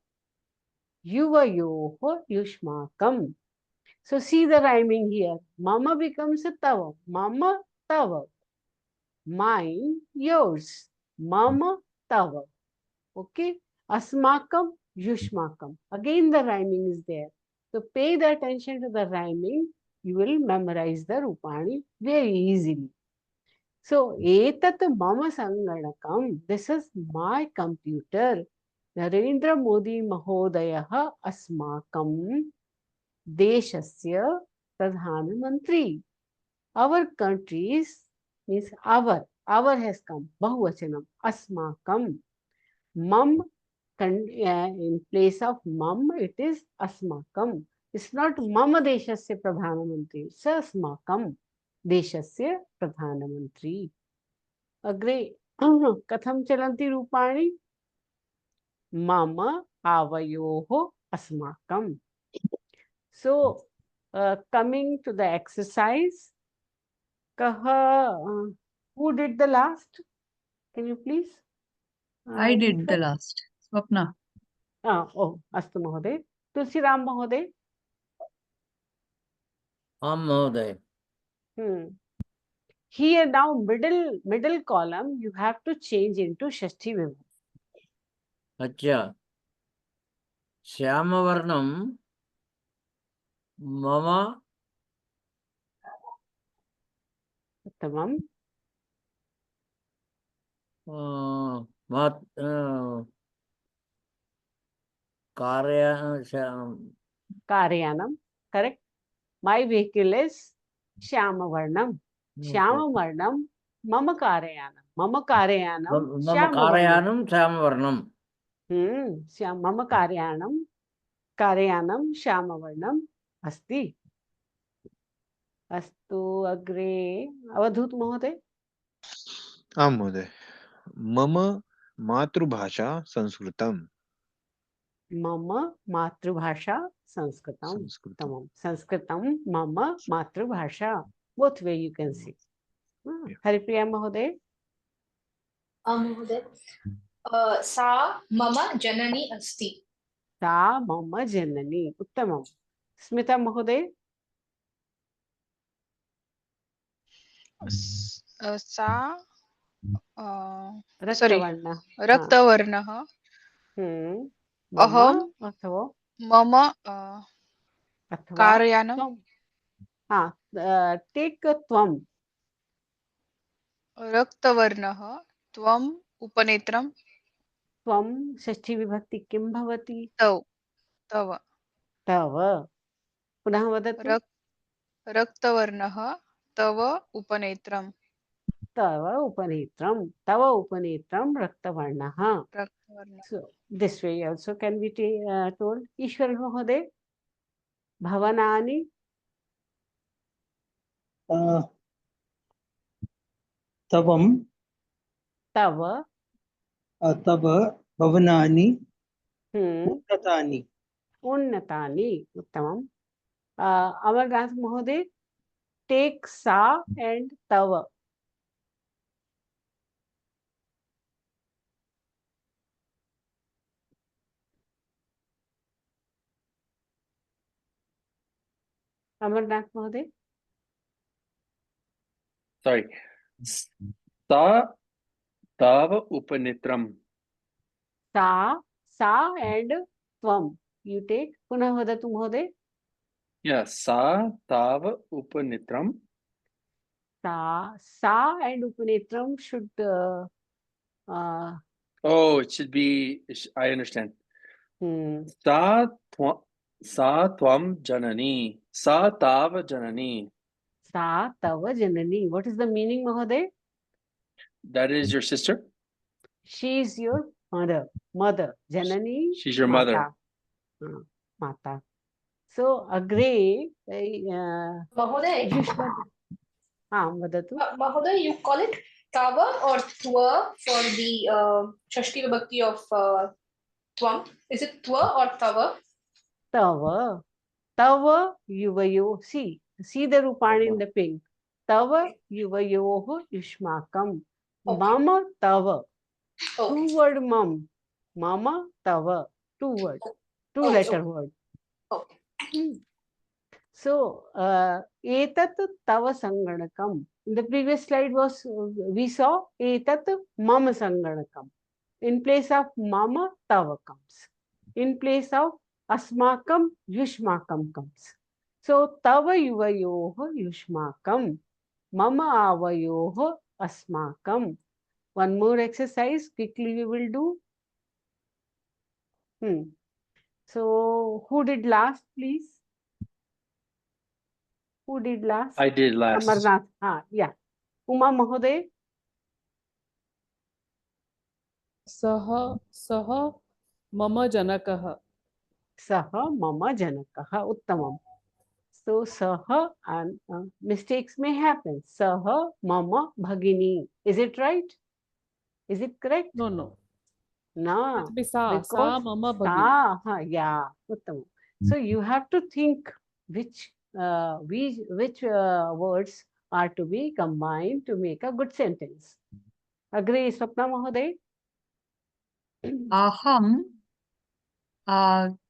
युवयोः युष्माकं. So see the rhyming here. Mama becomes tava. Mama tava. Mine yours. Mama tava. Okay. Asmakam yushmakam. Again the rhyming is there. So pay the attention to the rhyming. You will memorize the Rupani very easily. So etat mama sanganakam. This is my computer. Narendra Modi Mahodayah asmakam deshasya pradhanamantri. Our countries means our has come. Bahuvachanam. Asmakam. Mam in place of mam it is asmakam. It's not mama deshasya pradhanamantri. It's asmakam deshasya pradhanamantri. Agre katham chalanti rupani? Mama avayoho asmakam. So coming to the exercise, who did the last? Can you please? I did the last. Swapna. Oh, astu Mahoday. Tulsiram Mahoday. Mahoday. Here now middle column you have to change into Shashti Vibhakti. Acha. Shyamavarnam mama Tamam. Karyanam. Correct. My vehicle is Shyamavarnam. Shyamavarnam mama Karyanam. Mama Karyanam Shyamavarnam. Mama Karyanam Shyamavarnam asti. अस्तु अग्रे अवधूत महोदय. आं महोदय. मम मातृभाषा संस्कृतम. मम मातृभाषा संस्कृतम. तमाम. संस्कृतम मम मातृभाषा. Both way you can see. Haripriya महोदय. महोदय. सा मम जननी अस्ति. सा मम जननी. उत्तमम. स्मिता महोदय. सा रक्तवर्णः. अहम मम कार्यानम. टेक त्वम. रक्तवर्णः त्वम उपनेत्रम. त्वम षष्ठी विभक्ति किं भवति? तव. तव. तव. पुनः वदतु. रक्तवर्णः तव उपनेत्रम. तव उपनेत्रम. तव उपनेत्रम रक्तवर्णः. So this way also can be told. ईश्वर महोदय. भवनानि. तवम. तव. तव भवनानि उन्नतानि. उन्नतानि. उत्तमम्. अमरनाथ महोदय. टेक सा एंड तव. अमरनाथ महोदय. Sorry. Sa tava upanitram. Sa and tvam. You take. पुनः वदतु महोदय. Yeah, sa tava upanitram. Sa and upanitram should oh, it should be, I understand. Sa tvam janani. Sa tava janani. Sa tava janani. What is the meaning, Mahoday? That is your sister? She is your mother. Mother. Janani. She's your mother. Mata. So, agree. Mahoday. Vadatu. Mahoday, you call it tava or twa for the Shashti Vibhakti of Tvam. Is it twa or tava? Tava. Tava yuvayo. See the Rupani in the pink. Tava yuvayoho yushmakam. Okay. Mama tava. Okay. Two word mum. Mama tava. Two word. Two Okay. letter word. Okay. So, etat tava sanganakam. In the previous slide we saw etat mama sanganakam. In place of mama, tava comes. In place of asmakam, yushmakam comes. So, tava yuvayoho yushmakam. Mama avayoho asmakam. One more exercise quickly we will do. So, who did last, please? Who did last? I did last. Amarnath. Yeah. Uma Mahoday. सः सः मम जनकः. Saha mama janakaha uttamam. So saha and mistakes may happen. Saha mama bhagini. Is it right? Is it correct? No. No. It be sa Because mama bhagini. yeah, uttamam. So you have to think which words are to be combined to make a good sentence. Agree, Swapna Mahoday? Aham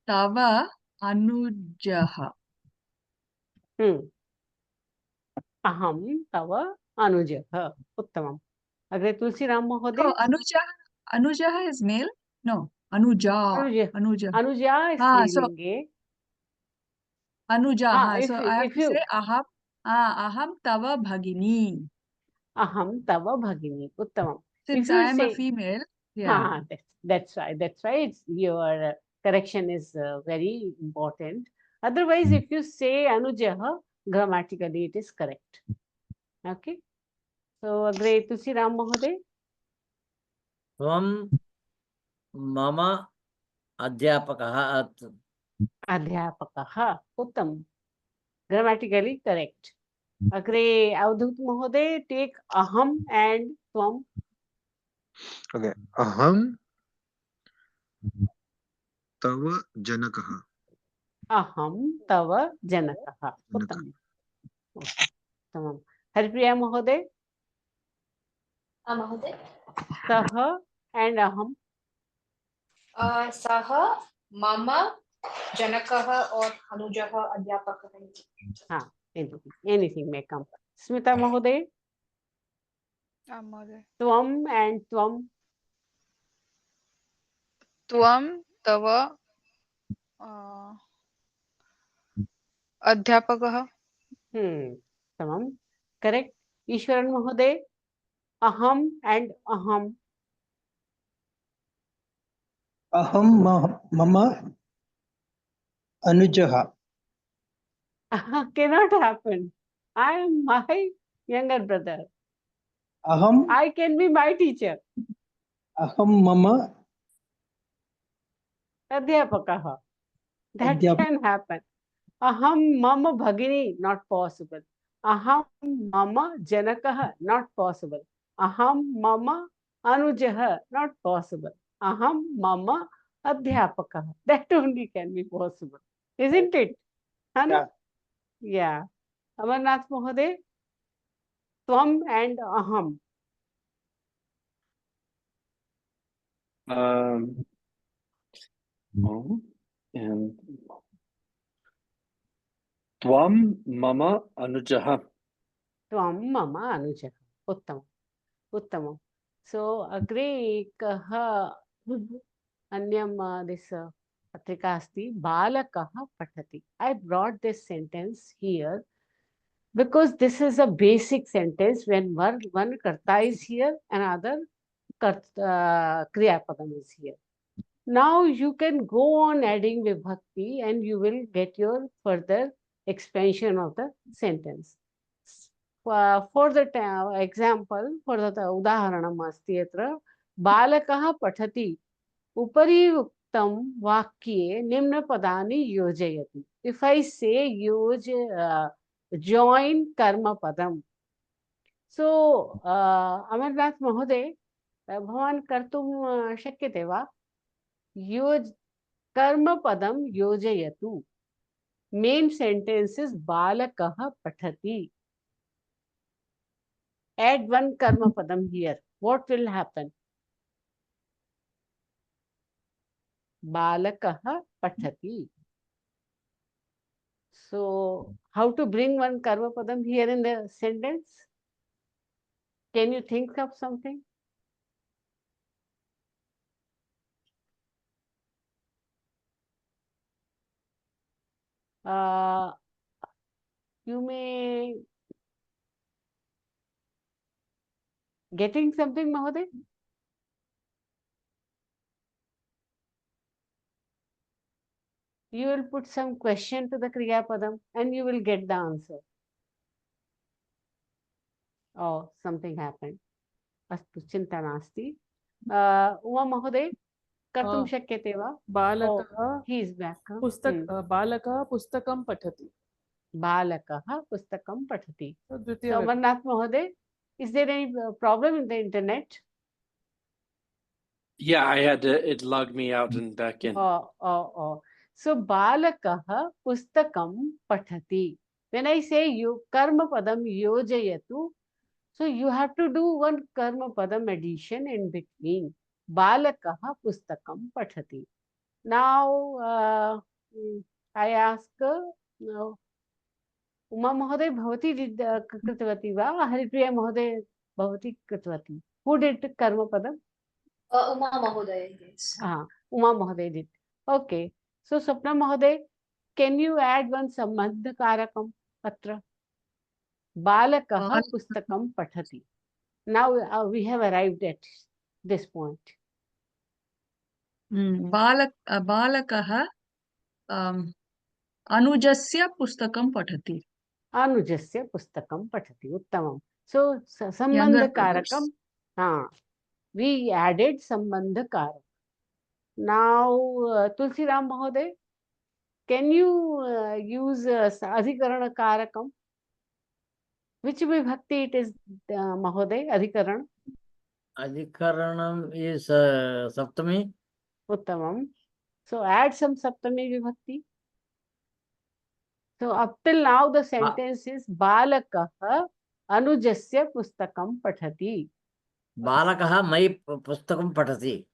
tava anujaha. Aham tava anujaha. Uttamam. Agre Tulsi Ram Mahoday? No, Anujaha is male? No, Anuja. Anuja is So strilinge. Anuja. So I have If to you say aham tava bhagini. aham tava bhagini. Uttamam. Since If you I am a say female, yeah. that's right. That's right. Your correction is very important. Otherwise, if you say anujaha, grammatically it is correct. Okay. So great to see Ram Mahoday. Tvam mama adhyapakah. Adhyapakaha. Uttam. Grammatically correct. Agre Avadhut Mahoday, take aham and tvam. Okay. Aham tava janakah. Aham tava janakaha. Uttam. Tamam. Haripriya Mahoday. Mahoday. Saha and aham. Saha mama janakah or anujah adhyapakah. Anything may come. Smita Mahoday. Mother. Tvam and tvam. Tvam tava adhyapakah. Tamam. Correct. Ishwaran Mahoday. Aham and aham. Aham mama anujaha. Cannot happen. I am my younger brother. Aham I can be my teacher. aham mama Adhyapakaha. That can happen. Aham mama bhagini, not possible. Aham mama janakaha, not possible. Aham mama anujaha, not possible. Aham mama adhyapakaha. That only can be possible. Isn't it? Hana? Yeah. Amarnath Mahoday, tvam and aham. And Tvam mama anujaha. Tvam mama anujaha. Uttamam. Uttamam. So agre kaha anyam this patrika asti balakaha patati. I brought this sentence here because this is a basic sentence when one karta is here, another kriya padam is here. Now you can go on adding vibhakti and you will get your further expansion of the sentence. For the example, for the udaharanam asti atra balakah pathati upari uktam vakye nimna padani yojayati. If I say join karma padam. So Amarnath Mahoday, भवान् कर्तुं शक्यते वा? Yoj karma padam yojayatu. Main sentence is balakah pathati. Add one karma padam here. What will happen? Balakah pathati. So, how to bring one karma padam here in the sentence? Can you think of something? You may getting something, Mahoday? You will put some question to the Kriya Padam and you will get the answer. Oh, something happened. Astu chinta nasti. Uma Mahoday, kartum shakyate va? बालकः He is back. Huh? बालकः पुस्तकं पठति. Balakah pustakam pathati. So, So, द्वितीय विभक्ति. Amarnath Mahoday, is there any problem in the internet? Yeah, I had to, it logged me out and back in. Oh. So, balakah pustakam pathati. When I say you karma padam yojayatu, so you have to do one karma padam addition in between. Balakah pustakam pathati. Now, I ask, Uma Mahoday bhavati kritavati va? Haripriya Mahoday bhavati kritavati. Who did karma padam? Uma Mahoday did. Uma Mahoday did. Okay. So, Swapna Mahoday, can you add one sambandha karakam atra? Balakah pustakam pathati. Now we have arrived at this point. बालकः अनुजस्य पुस्तकं पठति. Anujasya pustakam pathati. Uttamam. So, sambandha karakam. We added sambandha karakam. Now, Tulsiram Mahoday, can you use adhikarana karakam? Which vibhakti it is, Mahoday, adhikarana? Adhikaranam is Saptami. Uttamam. So, add some Saptami vibhakti. So, up till now the sentence is Balakah Anujasya pustakam pathati. Balakah mai pustakam patati.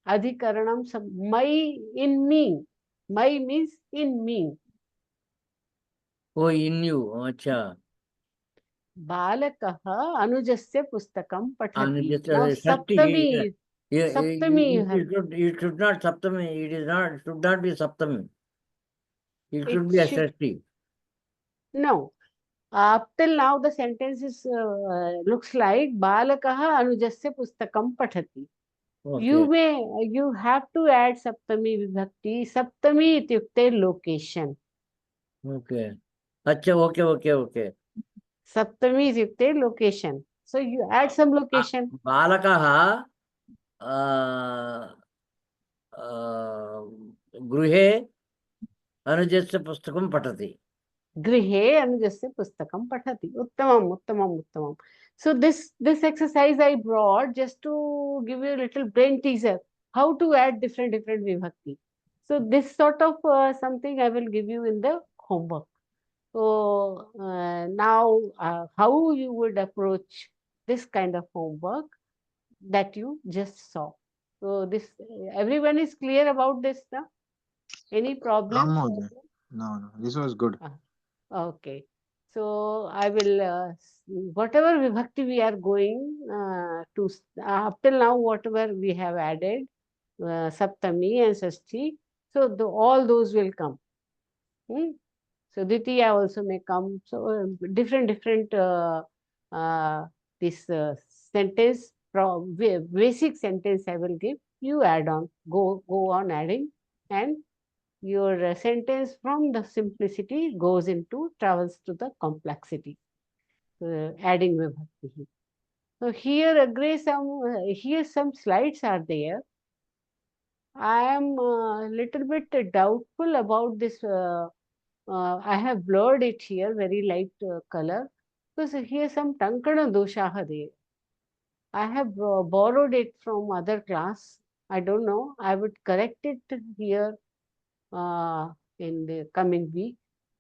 Adhikaranam mai in me. Mai means in me. Oh, in you. Acha. Balakah Anujasya pustakam pathati. Anujasya, Now Shakti. Saptami. It should not Saptami. It should not be Saptami. It should be a Shashti. No. Up till now the sentence is looks like Balakah Anujasya pustakam pathati. Okay. You have to add Saptami vibhakti. Saptami ityukte location. Okay. Acha, okay. Saptami ityukte location. So you add some location. Balakah Gruhe Anujasya pustakam patati. Grihe Anujasya pustakam pathati. Uttamam. So this exercise I brought just to give you a little brain teaser. How to add different vibhakti. So this sort of something I will give you in the homework. So now how you would approach this kind of homework that you just saw. So this everyone is clear about this now? Any problem? No, this was good. Okay. So I will whatever vibhakti we are going to up till now, whatever we have added, Saptami and Sashti, so all those will come. So Ditya also may come. So different this sentence, basic sentence I will give. You add on, go on adding, and your sentence from the simplicity travels to the complexity. Adding vibhakti. So here some slides are there. I am a little bit doubtful about this. I have blurred it here, very light color, because here some tankana dosha are there. I have borrowed it from other class. I don't know. I would correct it here in the coming week,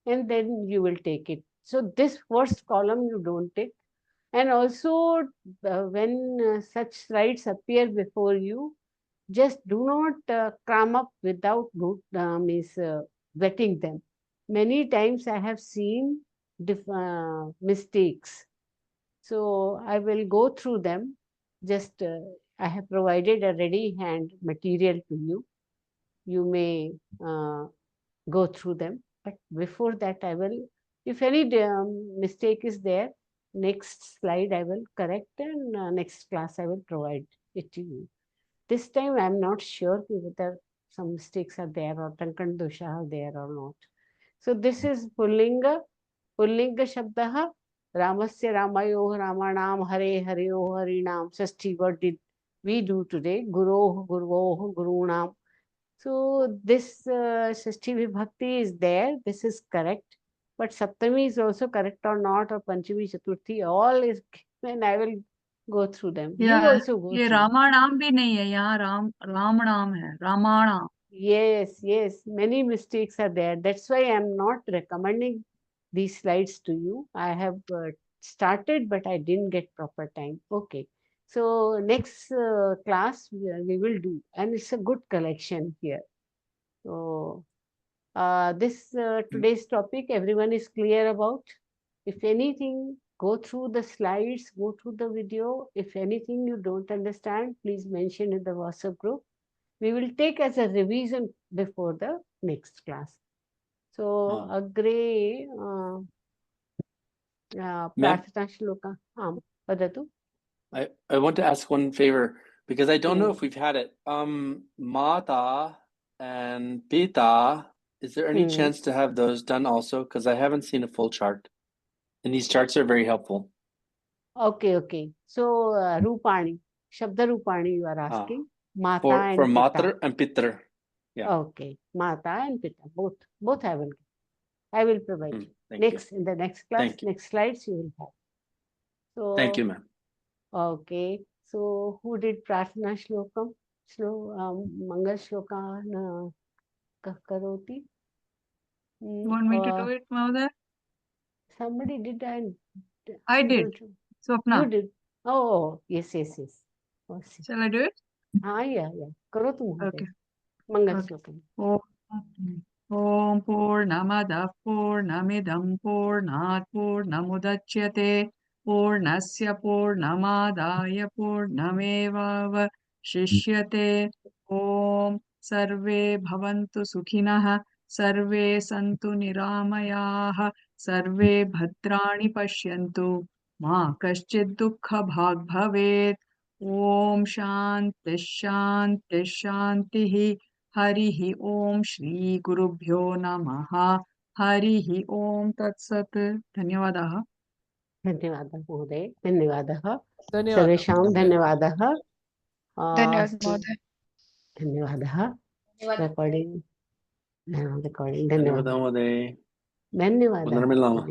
and then you will take it. So this first column you don't take. And also when such slides appear before you, just do not cram up without good vetting them. Many times I have seen mistakes. So I will go through them. Just I have provided a ready hand material to you. You may go through them. But before that, I will, if any mistake is there, next slide I will correct, and next class I will provide it to you. This time I am not sure whether some mistakes are there or Tankan dosha are there or not. So this is Pullinga. Pullinga Shabdaha. Ramasya Ramayo Ramanam Hare Hareo Harinam. Shashti word did we do today. Guru Guruvoh Gurunam. So this Shashti Vibhakti is there. This is correct. But Saptami is also correct or not, or Panchami Chaturthi, all is, then I will go through them. You also go ये through. रामाणाम भी नहीं है यहाँ, राम नाम है, रामाणाम. Yes, yes, many mistakes are there. That's why I'm not recommending these slides to you. I have started, but I didn't get proper time. Okay. So next class we will do, and it's a good collection here. So this today's topic, everyone is clear about. If anything, go through the slides, go through the video. If anything you don't understand, please mention in the WhatsApp group. We will take as a revision before the next class. So, Agre Prarthana Shloka. Vadatu. I want to ask one favor, because I don't know if we've had it. Mata and Pita, is there any chance to have those done also? Because I haven't seen a full chart. And these charts are very helpful. Okay, okay. So, Rupani, Shabda Rupani, you are asking. Mata and for Pita. Matra and Pitra. Yeah. Okay. Mata and Pita. Both I will provide you. Thank you. In the next class, next slides you will have. So, thank you, ma'am. Okay. So who did Prarthana Shlokam? Mangal Shloka Karoti? You want me to do it, Mahoday? Somebody did. I did. Swapna. You did. Oh, yes. Oh, shall I do it? Yeah. Karo tu Mahoday. Okay. Mangal Okay. Shlokam. Om Purnamadav Purnamidam Purnat Purnamudachyate Purnasya Purnamadaya Purnameva Shishyate. Om Sarve Bhavantu Sukhinah Sarve Santu Niramayaha Sarve Bhadrani Pashyantu Ma Kaschid Dukkha Bhag Bhavet. Om Shanti Shanti Shantihi. हरिः ओम श्री गुरुभ्यो नमः. हरिः ओम तत्सत्. धन्यवादाः. धन्यवादः महोदय. धन्यवादः. धन्यवादः. सर्वेषां धन्यवादः. धन्यवादः महोदय. धन्यवादः. recording. धन्यवादः महोदय. धन्यवादः. पुनर्मिलामः.